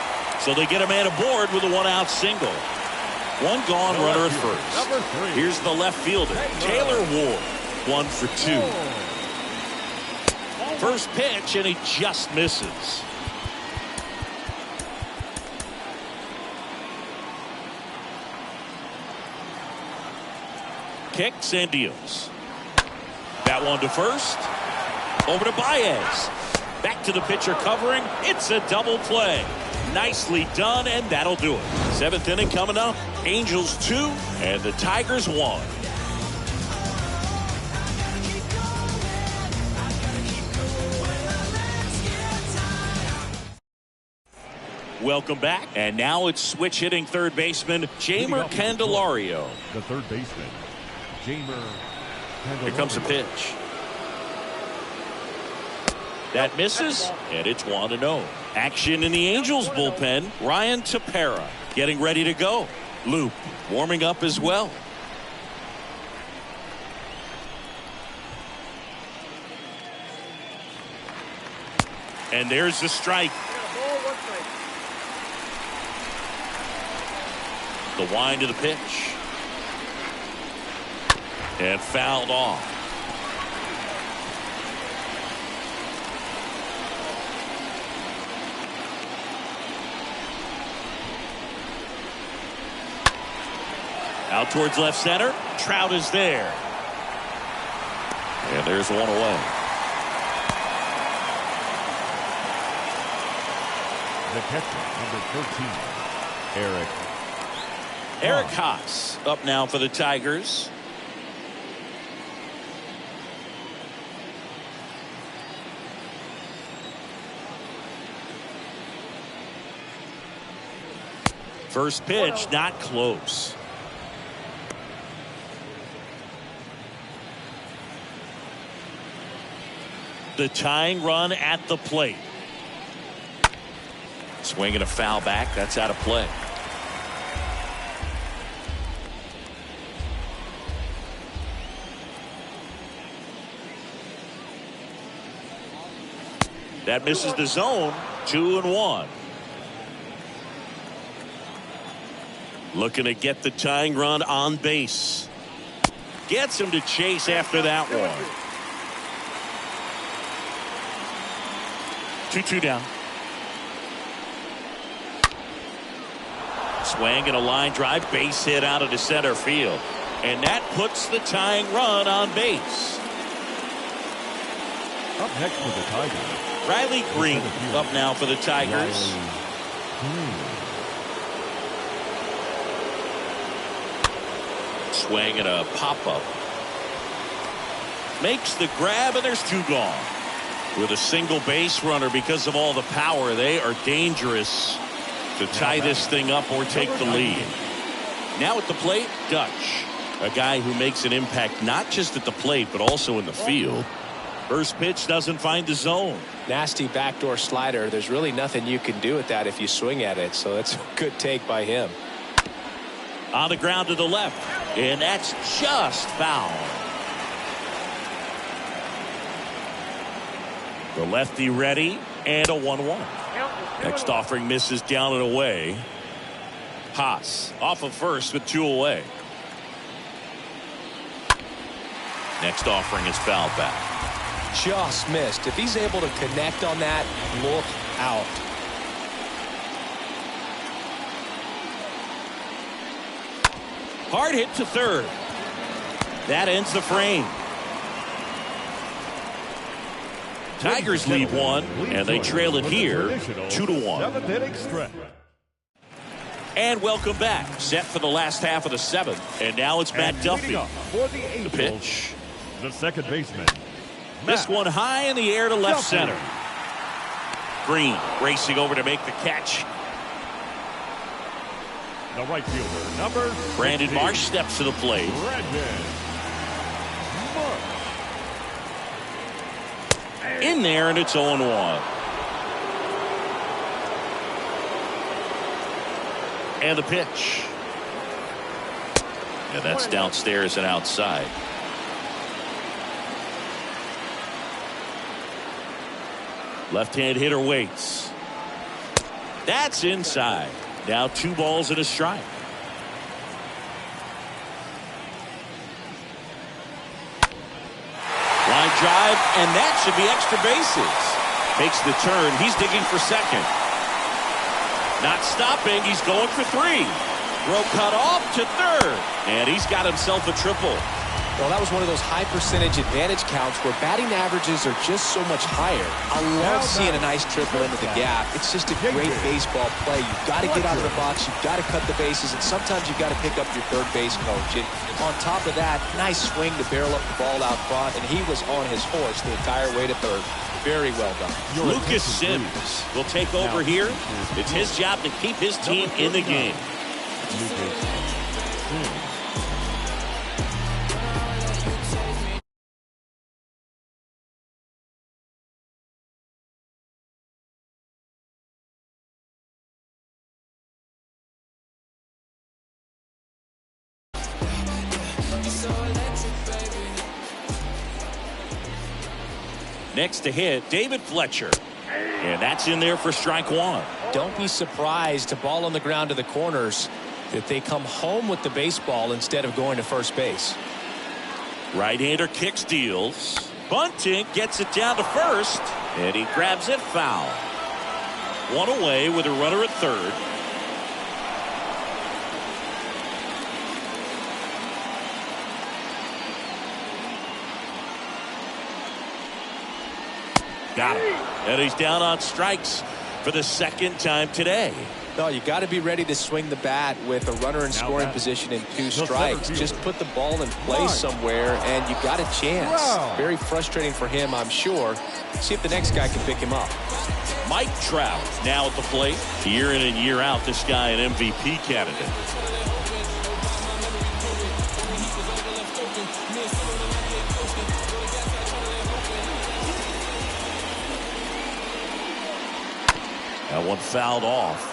So they get a man aboard with a 1-out single. One gone, runner at first. Number 3. Here's the left fielder, Taylor Ward. 1 for 2. First pitch, and he just misses. Kicks and deals. That one to first. Over to Baez. Back to the pitcher covering. It's a double play. Nicely done, and that'll do it. 7th inning coming up. Angels 2 and the Tigers 1. Welcome back. And now it's switch hitting third baseman Jeimer Candelario. The third baseman, Jeimer Candelario. Here comes a pitch. That misses, and it's 1-0. Action in the Angels bullpen. Ryan Tepera getting ready to go. Loop warming up as well. And there's the strike. The wind of the pitch. And fouled off. Out towards left center. Trout is there. And there's one away. The catcher, number 13, Eric Haas up now for the Tigers. First pitch, not close. The tying run at the plate. Swinging a foul back. That's out of play. That misses the zone. 2-1. Looking to get the tying run on base. Gets him to chase after that one. 2-2 down. Swing and a line drive, base hit out of the center field. And that puts the tying run on base. Up next for the Tigers, Riley Green up now for the Tigers. Swing and a pop-up. Makes the grab, and there's two gone. With a single base runner, because of all the power, they are dangerous to tie this thing up or take the lead. Now at the plate, Dutch, a guy who makes an impact not just at the plate but also in the field. First pitch doesn't find the zone. Nasty backdoor slider. There's really nothing you can do with that if you swing at it, so that's a good take by him. On the ground to the left, and that's just foul. The lefty ready, and a 1-1. Next offering misses down and away. Haas off of first with 2 away. Next offering is fouled back. Just missed. If he's able to connect on that, look out. Hard hit to third. That ends the frame. Tigers lead 1, and they trail it here 2-1. 7th inning stretch. And welcome back. Set for the last half of the 7th. And now it's Matt Duffy. For the Angels, The pitch. the second baseman, This Matt one high in the air to left Duffy. center. Green racing over to make the catch. The right fielder, number Brandon 16, Marsh steps to the plate. Brandon Marsh. In there, and it's 0-1. And the pitch. And that's downstairs and outside. Left-hand hitter waits. That's inside. Now 2 balls and a strike. Line drive, and that should be extra bases. Makes the turn. He's digging for second. Not stopping. He's going for 3. Throw cut off to third. And he's got himself a triple. Well, that was one of those high percentage advantage counts where batting averages are just so much higher. I love seeing a nice triple into the gap. It's just a great baseball play. You've got to get out of the box. You've got to cut the bases, and sometimes you've got to pick up your third base coach. And on top of that, nice swing to barrel up the ball out front, and he was on his horse the entire way to third. Very well done. Lucas Sims will take over here. It's his job to keep his team in the game. Next to hit, David Fletcher. And that's in there for strike one. Don't be surprised to ball on the ground to the corners that they come home with the baseball instead of going to first base. Right-hander kick steals. Bunting gets it down to first. And he grabs it foul. One away with a runner at third. Got him. And he's down on strikes for the second time today. No, you got to be ready to swing the bat with a runner in scoring position and 2 strikes. Just put the ball in play somewhere and you got a chance. Very frustrating for him, I'm sure. See if the next guy can pick him up. Mike Trout now at the plate. Year in and year out, this guy an MVP candidate. That one fouled off.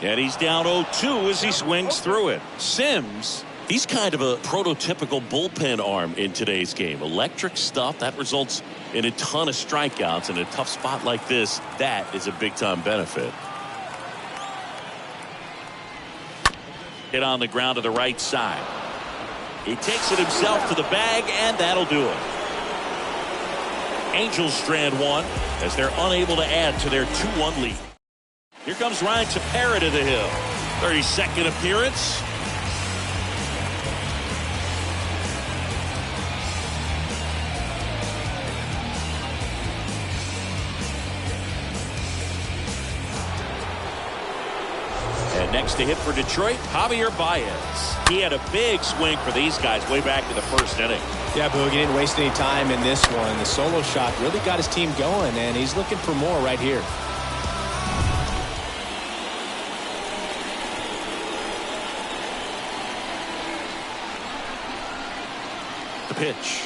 And he's down 0-2 as he swings through it. Sims, he's kind of a prototypical bullpen arm in today's game. Electric stuff that results in a ton of strikeouts. In a tough spot like this, that is a big-time benefit. Hit on the ground to the right side. He takes it himself to the bag, and that'll do it. Angels strand one as they're unable to add to their 2-1 lead. Here comes Ryan Tepera to the hill. 32nd appearance. And next to hit for Detroit, Javier Baez. He had a big swing for these guys way back in the first inning. Yeah, Boog, he didn't waste any time in this one. The solo shot really got his team going, and he's looking for more right here. The pitch.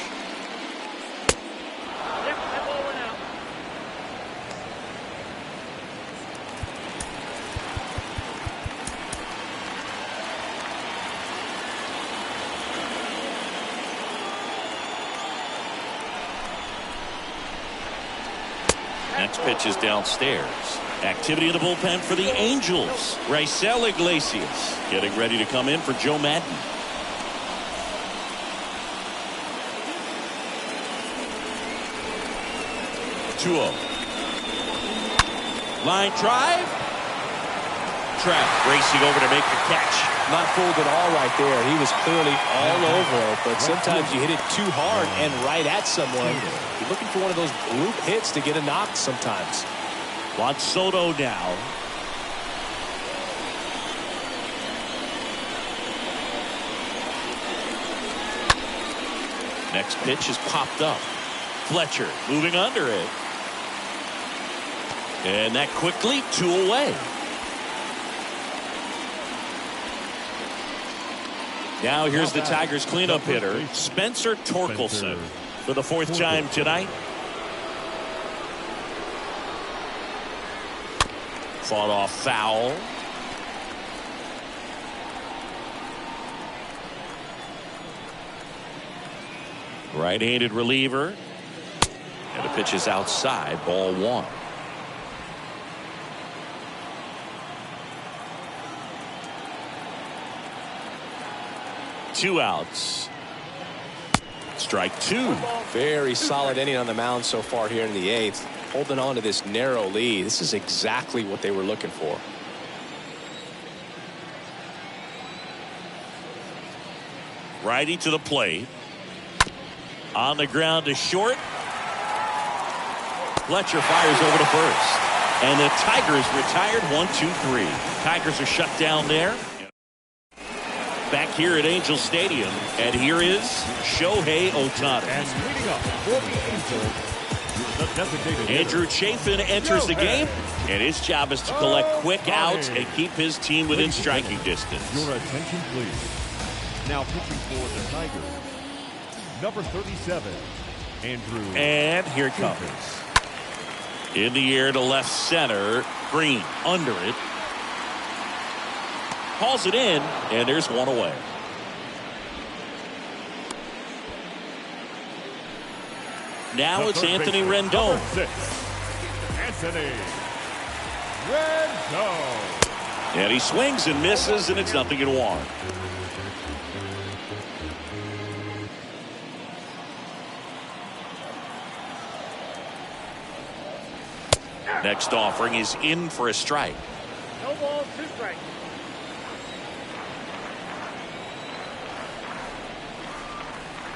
Next pitch is downstairs. Activity in the bullpen for the Angels. Raisel Iglesias getting ready to come in for Joe Madden. 2-0. Line drive. Trout racing over to make the catch. Not fooled at all right there. He was clearly all over it, but sometimes you hit it too hard and right at someone. You're looking for one of those bloop hits to get a knock sometimes. Juan Soto now. Next pitch is popped up. Fletcher moving under it. And that quickly 2 away. Now here's the Tigers cleanup hitter, Spencer Torkelson, for the 4th time tonight. Fought off foul. Right-handed reliever. And the pitch is outside, ball 1. 2 outs. Strike 2. Very solid inning on the mound so far here in the 8th. Holding on to this narrow lead. This is exactly what they were looking for. Righty to the plate. On the ground to short. Fletcher fires over to first. And the Tigers retired 1-2-3. Tigers are shut down there. Back here at Angel Stadium. And here is Shohei Ohtani. And leading up for the Angels, the designated Andrew Chafin enters the game. And his job is to collect quick outs and keep his team within striking distance. Your attention, please. Now pitching for the Tigers, number 37, Andrew. And here it comes. In the air to left center. Green under it. Calls it in, and there's one away. Now it's Anthony Rendon. Number 6, Anthony Rendon. And he swings and misses, and it's 0-1. Next offering is in for a strike. No balls, 2 strikes.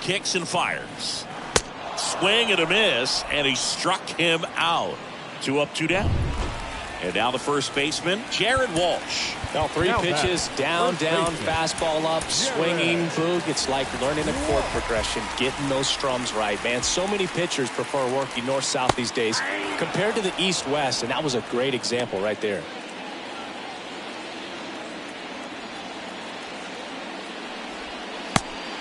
Kicks and fires. Swing and a miss, and he struck him out. 2 up, 2 down. And now the first baseman, Jared Walsh. Now 3 Now pitches, back. down, First down, baseman. fastball up, swinging, boog. It's like learning a chord progression, getting those strums right, man. So many pitchers prefer working north-south these days compared to the east-west, and that was a great example right there.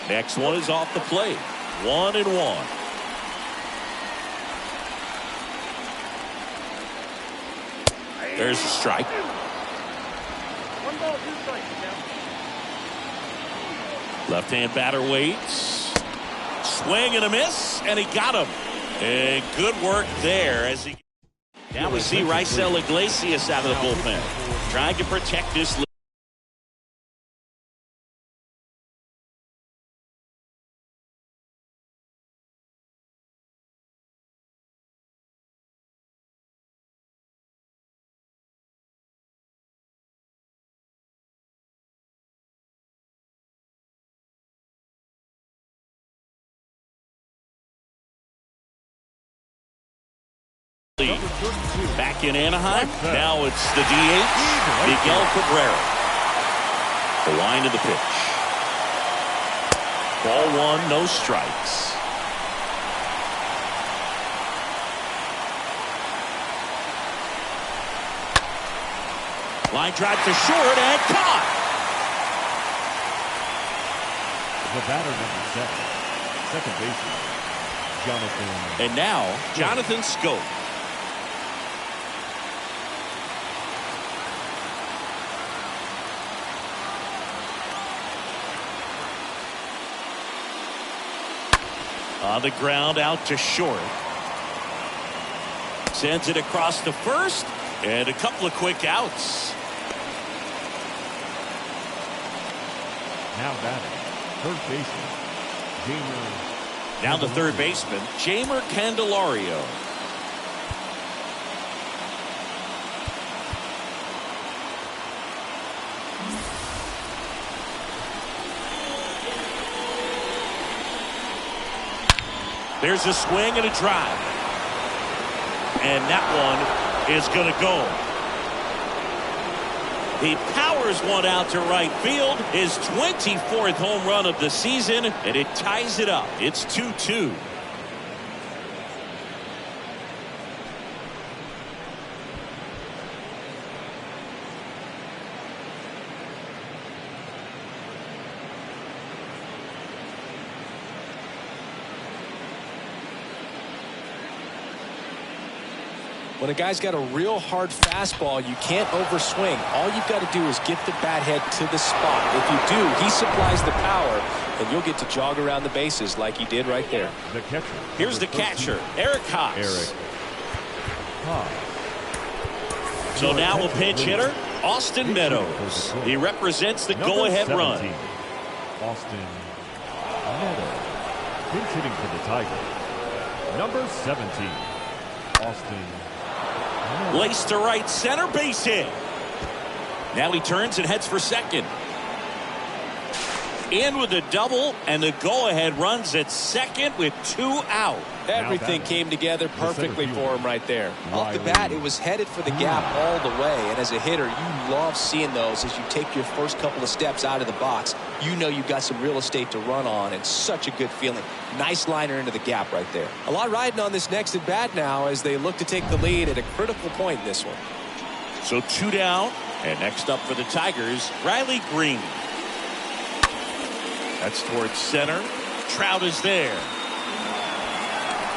Next one is off the plate. 1-1. There's a strike. 1 ball, 2 strikes. Now. Left-hand batter waits. Swing and a miss, and he got him. And good work there as he. Now we see Raisel Iglesias out of the bullpen, trying to protect this lead. Back in Anaheim, now it's the DH, Miguel Cabrera. The line of the pitch. Ball 1, no strikes. Line drive to short and caught. The batter, number 7, second baseman, Jonathan. And now, Jonathan Scope. On the ground, out to short. Sends it across to first, and a couple of quick outs. Now batting, third baseman, Jamer. Now the third baseman, Jamer Candelario. There's a swing and a drive. And that one is going to go. He powers one out to right field. His 24th home run of the season, and it ties it up. It's 2-2. When a guy's got a real hard fastball, you can't overswing. All you've got to do is get the bat head to the spot. If you do, he supplies the power, and you'll get to jog around the bases like he did right there. The catcher. Here's the catcher, Eric Haas. Eric Haas. So now a pinch hitter, Austin Meadows. He represents the go-ahead run. Austin Neto. Pinch hitting for the Tigers, number 17, Austin Neto. Lace to right center, base hit. Now he turns and heads for second. In with a double, and the go-ahead runs at second with 2 out. Everything came together perfectly for him right there. Off the bat, it was headed for the gap all the way. And as a hitter, you love seeing those as you take your first couple of steps out of the box. You know you've got some real estate to run on, and such a good feeling. Nice liner into the gap right there. A lot riding on this next at bat now as they look to take the lead at a critical point in this one. So 2 down, and next up for the Tigers, Riley Green. That's towards center. Trout is there.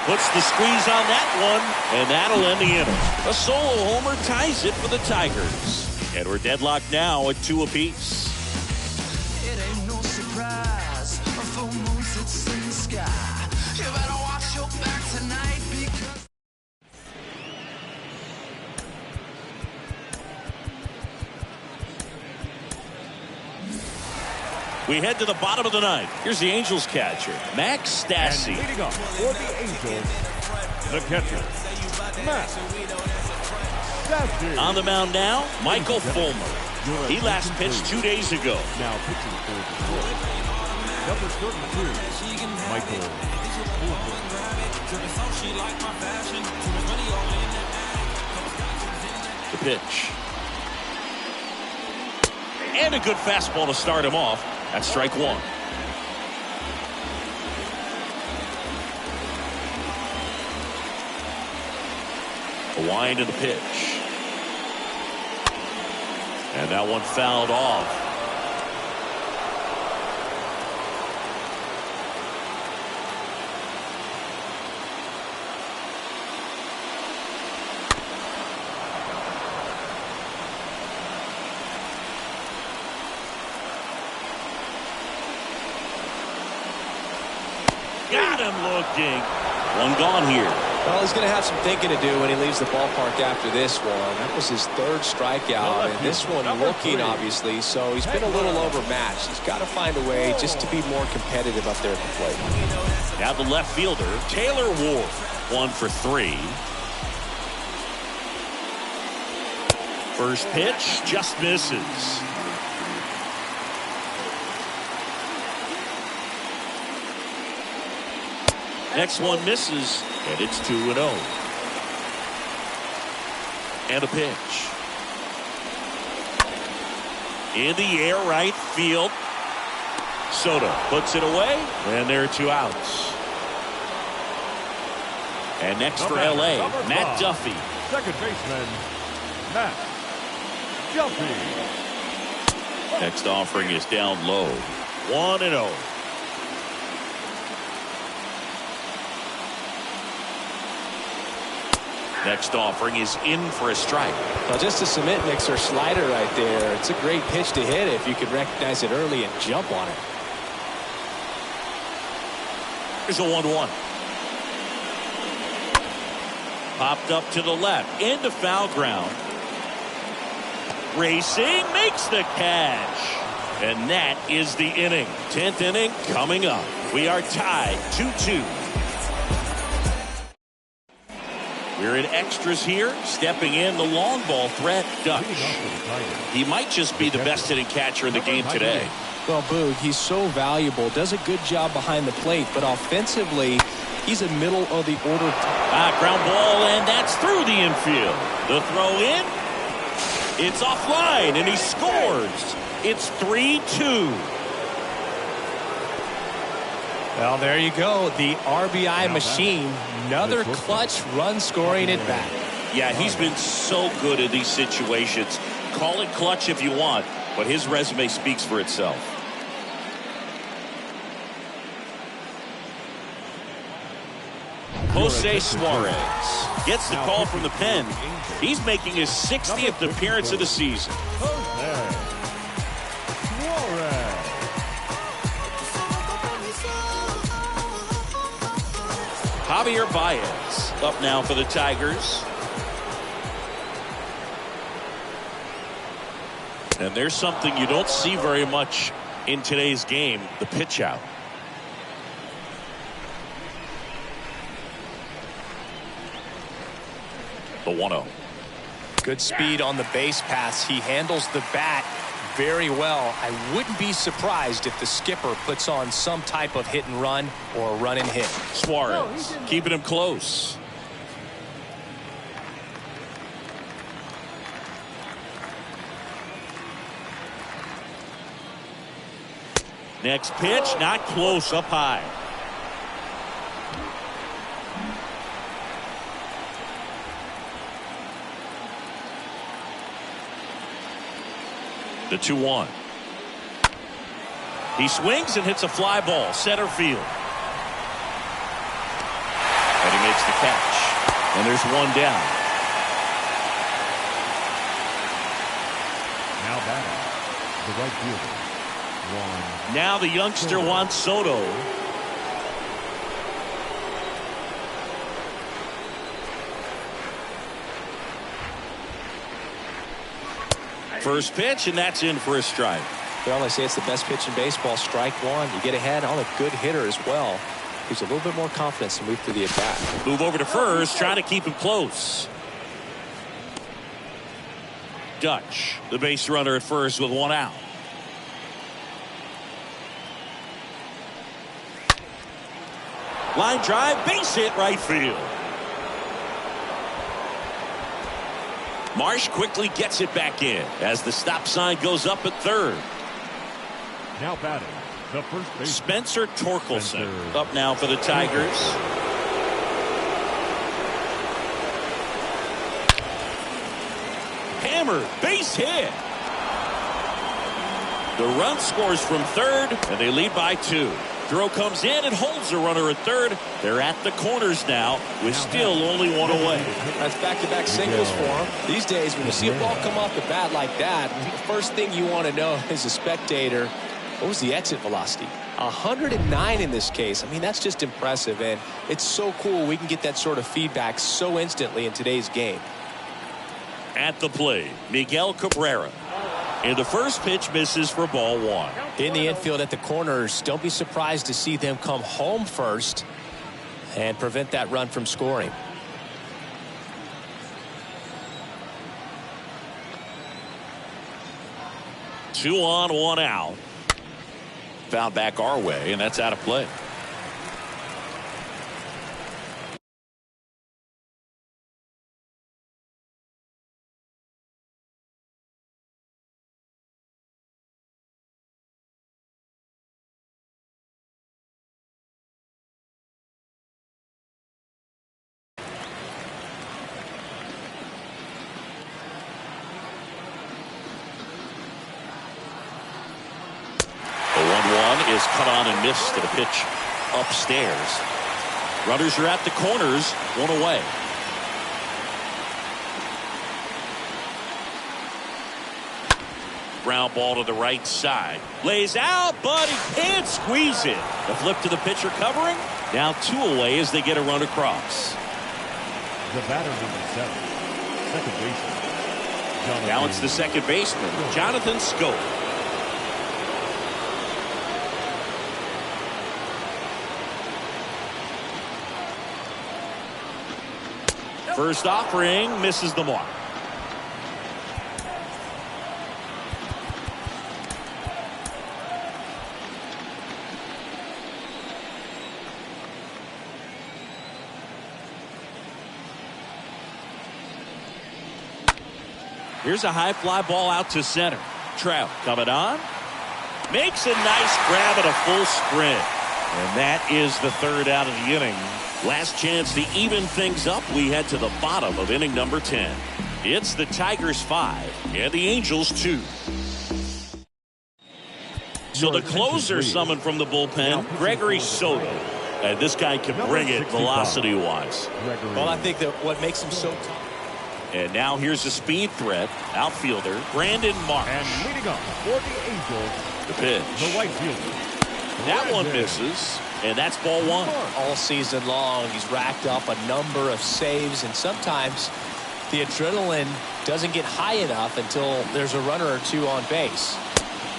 Puts the squeeze on that one, and that'll end the inning. A solo homer ties it for the Tigers. And we're deadlocked now at 2 apiece. It ain't no surprise. A full moon sits in the sky. You better watch your back tonight because We head to the bottom of the ninth. Here's the Angels catcher, Max Stassi. And leading off for the Angels, the catcher, Max Stassi. On the mound now, Michael Fulmer. He last pitched 2 days ago. Now pitching for Detroit, number 32, Michael Fulmer. The pitch. And a good fastball to start him off. That's strike 1. A wind in the pitch. And that one fouled off. Got him looking. One gone here. Well, he's going to have some thinking to do when he leaves the ballpark after this one. That was his 3rd strikeout, and this one looking, obviously, so he's been a little overmatched. He's got to find a way just to be more competitive up there at the plate. Now the left fielder, Taylor Ward. 1 for 3. First pitch just misses. Next one misses, and it's 2-0. And a pitch. In the air, right field. Soto puts it away, and there are 2 outs. And next for LA, Matt Duffy. Second baseman, Matt Duffy. Next offering is down low. 1-0. Next offering is in for a strike. Well, just a cement mixer slider right there. It's a great pitch to hit if you could recognize it early and jump on it. Here's a 1-1. Popped up to the left. Into foul ground. Racing makes the catch. And that is the inning. 10th inning coming up. We are tied 2-2. We're in extras here. Stepping in the long ball threat, Dutch. He might just be the best hitting catcher in the game today. Well, Boog, he's so valuable. Does a good job behind the plate, but offensively, he's a middle of the order. Ground ball, and that's through the infield. The throw in. It's offline, and he scores. It's 3-2. Well, there you go. The RBI machine. Another clutch run scoring at bat. Yeah, he's been so good in these situations. Call it clutch if you want, but his resume speaks for itself. Jose Suarez gets the call from the pen. He's making his 60th appearance of the season. Jose Suarez. Javier Baez up now for the Tigers. And there's something you don't see very much in today's game, the pitch out. The 1-0. Good speed on the base pass. He handles the bat very well. I wouldn't be surprised if the skipper puts on some type of hit and run or a run and hit. Suarez keeping him close. Next pitch, not close, up high. The 2-1. He swings and hits a fly ball, center field. And he makes the catch. And there's one down. Now batting, the right fielder, Juan. Now the youngster Juan Soto. First pitch, and that's in for a strike. Well, they say it's the best pitch in baseball. Strike one. You get ahead on a good hitter as well. Gives a little bit more confidence to move through the at-bat. Move over to first, trying to keep him close. Dutch, the base runner at first with one out. Line drive, base hit, right field. Marsh quickly gets it back in as the stop sign goes up at third. Now batting, the first baseman, Spencer Torkelson Spencer. up now for the Tigers. Hammered, base hit. The run scores from third, and they lead by 2. Throw comes in and holds the runner at third. They're at the corners now with still only one away. That's back-to-back singles for him. These days, when you see a ball come off the bat like that, the first thing you want to know as a spectator, what was the exit velocity? 109 in this case. I mean, that's just impressive, and it's so cool we can get that sort of feedback so instantly in today's game. At the plate, Miguel Cabrera. And the first pitch misses for ball 1. In the infield at the corners, don't be surprised to see them come home first and prevent that run from scoring. Two on, one out. Found back our way, and that's out of play. Is cut on and missed to the pitch upstairs. Runners are at the corners, one away. Ground ball to the right side. Lays out, but he can't squeeze it. The flip to the pitcher covering. Now 2 away as they get a run across. the batter number 7, second baseman, Jonathan. Now it's the second baseman, Jonathan Schoop. First offering misses the mark. Here's a high fly ball out to center. Trout coming on. Makes a nice grab at a full sprint. And that is the third out of the inning. Last chance to even things up. We head to the bottom of inning number 10. It's the Tigers 5 and the Angels 2. So the closer summoned from the bullpen, Gregory Soto. And this guy can bring it velocity-wise. Well, I think that what makes him so tough. And now here's a speed threat. Outfielder Brandon Marsh. And leading up for the Angels, The pitch. the right fielder. That one Brandon misses. And that's ball 1. All season long, he's racked up a number of saves, and sometimes the adrenaline doesn't get high enough until there's a runner or two on base.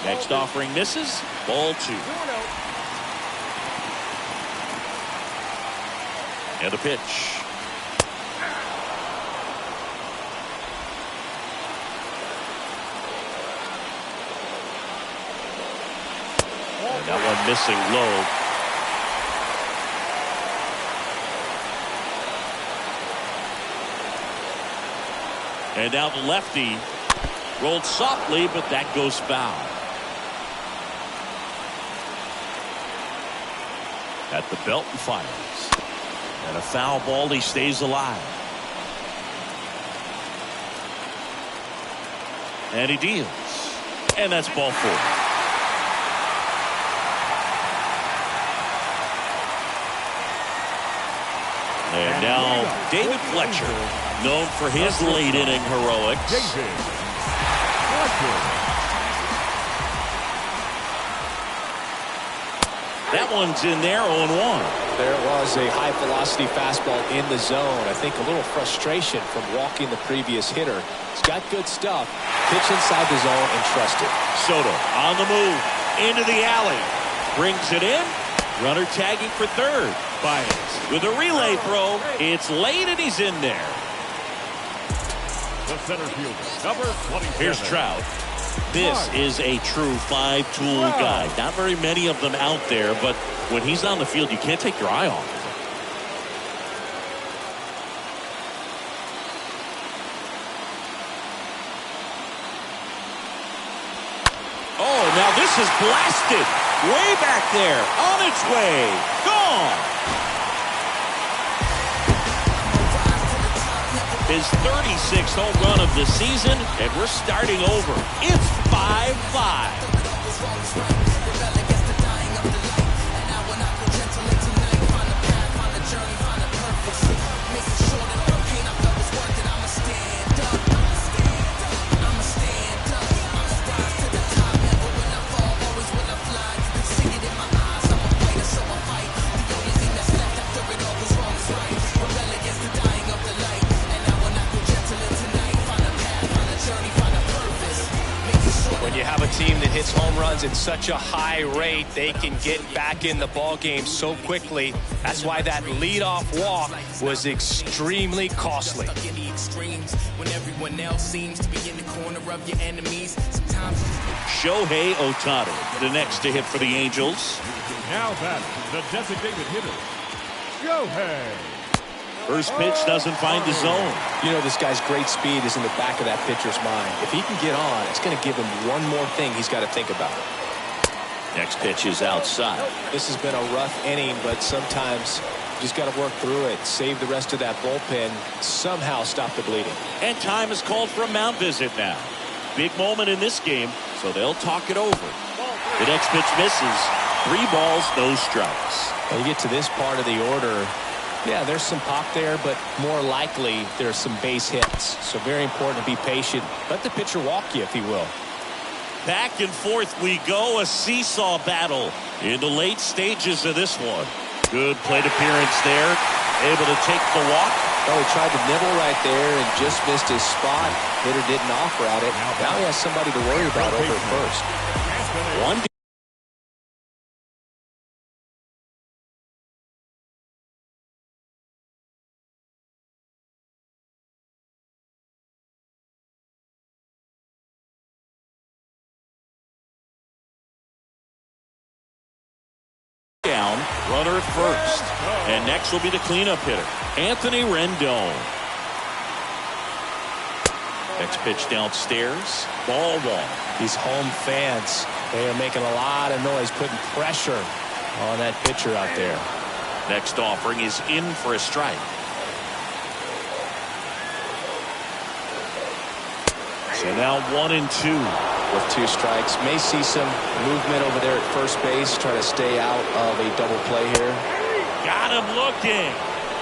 Next offering misses. Ball 2. And a pitch. And that one missing low. And now the lefty rolled softly, but that goes foul. At the belt and fires. And a foul ball, he stays alive. And he deals. And that's ball 4. And now David Fletcher, known for his late inning heroics. That one's in there, 0-1. There was a high velocity fastball in the zone. I think a little frustration from walking the previous hitter. He's got good stuff. Pitch inside the zone and trust it. Soto on the move into the alley, brings it in. Runner tagging for third. Baez with a relay throw. It's late and he's in there. The center fielder, number 27. Here's Trout. This is a true 5-tool guy. Not very many of them out there, but when he's on the field, you can't take your eye off of him. Oh, now this is blasted. Way back there. On its way. Gone. His 36th home run of the season, and we're starting over. It's 5-5. You have a team that hits home runs at such a high rate, they can get back in the ball game so quickly. That's why that leadoff walk was extremely costly. Shohei Ohtani, the next to hit for the Angels. Now batting, the designated hitter, Shohei. First pitch doesn't find the zone. You know, this guy's great speed is in the back of that pitcher's mind. If he can get on, it's going to give him one more thing he's got to think about. Next pitch is outside. This has been a rough inning, but sometimes you just got to work through it, save the rest of that bullpen, somehow stop the bleeding. And time is called for a mound visit now. Big moment in this game, so they'll talk it over. The next pitch misses. 3 balls, no strikes. When you get to this part of the order, yeah, there's some pop there, but more likely there's some base hits. So very important to be patient. Let the pitcher walk you, if he will. Back and forth we go, a seesaw battle in the late stages of this one. Good plate appearance there, able to take the walk. Oh, he tried to nibble right there and just missed his spot. Hitter didn't offer at it. Now he has somebody to worry about over at first. One down, runner at first. And next will be the cleanup hitter, Anthony Rendon. Next pitch downstairs, ball 1. These home fans, they are making a lot of noise, putting pressure on that pitcher out there. Next offering is in for a strike. So now 1-2. With 2 strikes, may see some movement over there at first base, try to stay out of a double play here. Got him looking,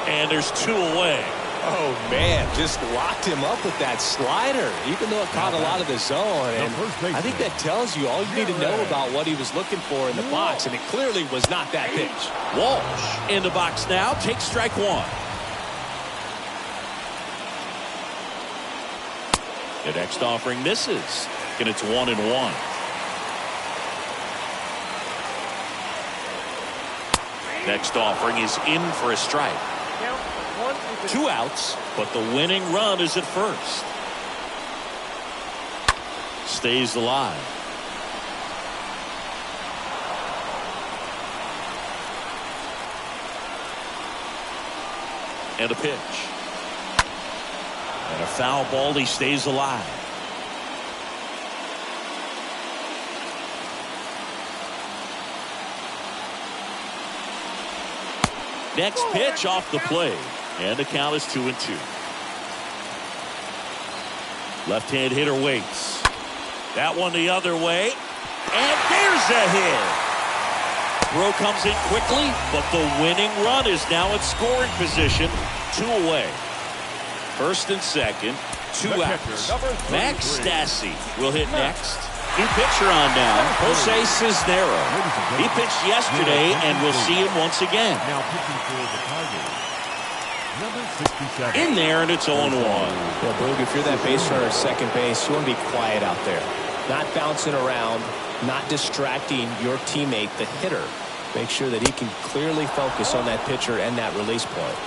and there's 2 away. Oh man, just locked him up with that slider, even though it caught a lot of the zone. And I think that tells you all you need to know about what he was looking for in the box, and it clearly was not that pitch. Walsh in the box now, takes strike 1. The next offering misses, and it's 1-1. Next offering is in for a strike. Count 1 2 outs, but the winning run is at first. Stays alive. And a pitch. And a foul ball. He stays alive. Next pitch off the plate. And the count is 2-2. Left-hand hitter waits. That one the other way. And there's a hit. Throw comes in quickly, but the winning run is now in scoring position. 2 away. First and second, 2 outs. Max Stassi will hit next. New pitcher on now, Jose Cisneros. He pitched yesterday, and we'll see him once again. Now pitching for the Tigers, number 67. In there, and it's 0-1. Well, Boog, if you're that base runner at second base, you want to be quiet out there. Not bouncing around, not distracting your teammate, the hitter. Make sure that he can clearly focus on that pitcher and that release point.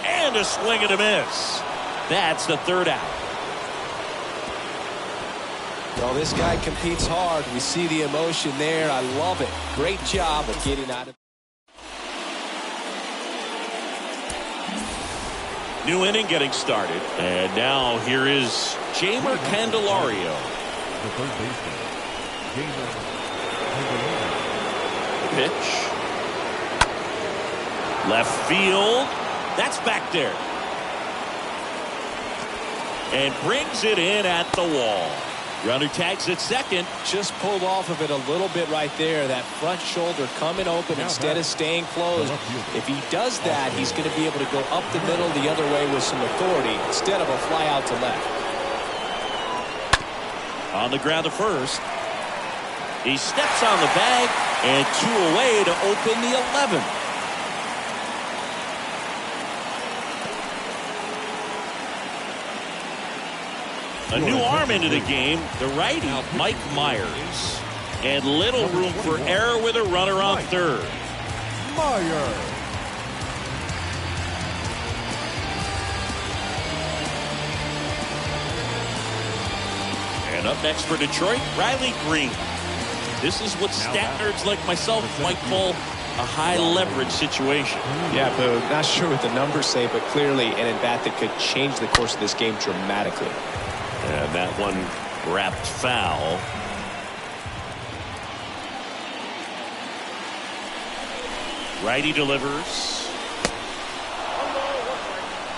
And a swing and a miss. That's the 3rd out. Well, this guy competes hard. We see the emotion there. I love it. Great job of getting out of. New inning getting started. And now here is Jeimer Candelario. The third baseman, Jeimer Candelario. Pitch. Left field. That's back there. And brings it in at the wall. Runner tags at second. Just pulled off of it a little bit right there. That front shoulder coming open instead of staying closed. If he does that, he's going to be able to go up the middle the other way with some authority instead of a fly out to left. On the ground to first. He steps on the bag, and 2 away to open the 11th. A new arm into the game, the righty, Mike Myers. And little room for error with a runner on third. Myers. And up next for Detroit, Riley Green. This is what stat nerds like myself might call a high leverage situation. Yeah, but not sure what the numbers say, but clearly an at-bat that could change the course of this game dramatically. And that one wrapped foul. Righty delivers. 1 ball, 1 strike.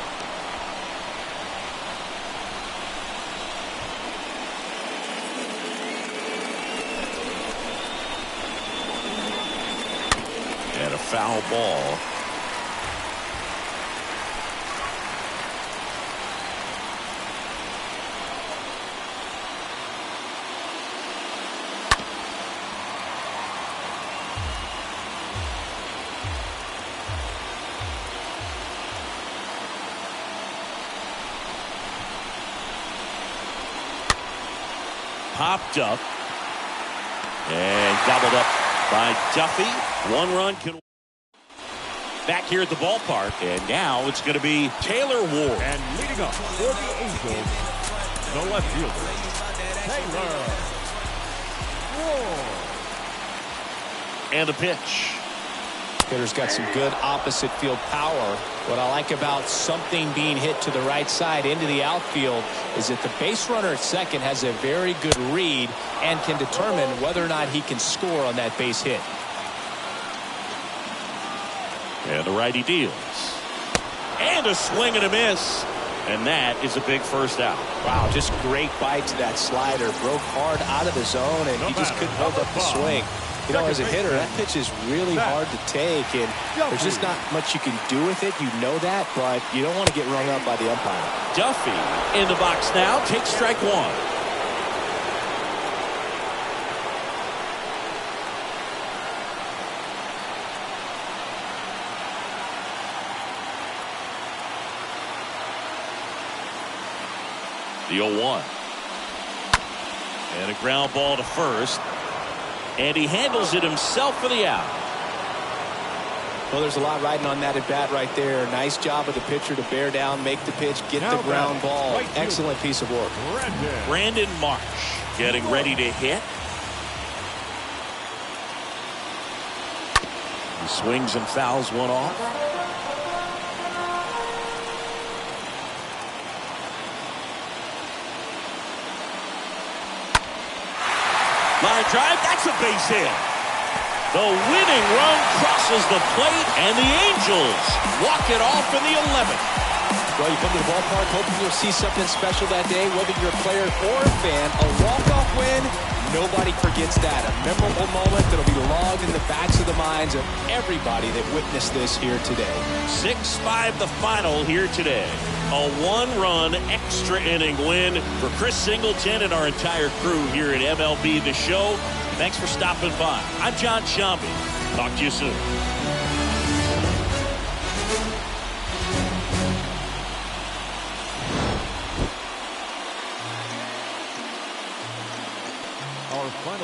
And a foul ball. Popped up and gobbled up by Duffy. 1 run can back here at the ballpark, and now it's going to be Taylor Ward. And leading up for the Angels, the left fielder, Taylor Ward. And a pitch. Hitter's got some good opposite field power. What I like about something being hit to the right side into the outfield is that the base runner at second has a very good read and can determine whether or not he can score on that base hit. And the righty deals. And a swing and a miss. And that is a big first out. Wow, just great bite to that slider. Broke hard out of the zone, and he just couldn't hold up the swing. You know, as a hitter, that pitch is really hard to take, and there's just not much you can do with it. You know that, but you don't want to get rung up by the umpire. Duffy in the box now. Takes strike 1. The 0-1. And a ground ball to first. And he handles it himself for the out. Well, there's a lot riding on that at bat right there. Nice job of the pitcher to bear down, make the pitch, get the ground ball. Excellent piece of work. Brandon Marsh getting ready to hit. He swings and fouls one off. Line drive, that's a base hit. The winning run crosses the plate, and the Angels walk it off in the 11th. Well, you come to the ballpark hoping you'll see something special that day, whether you're a player or a fan. A walk-off win, nobody forgets that. A memorable moment that'll be logged in the backs of the minds of everybody that witnessed this here today. 6-5 the final here today. A one-run extra inning win for Chris Singleton and our entire crew here at MLB The Show. Thanks for stopping by. I'm John Sciambi. Talk to you soon.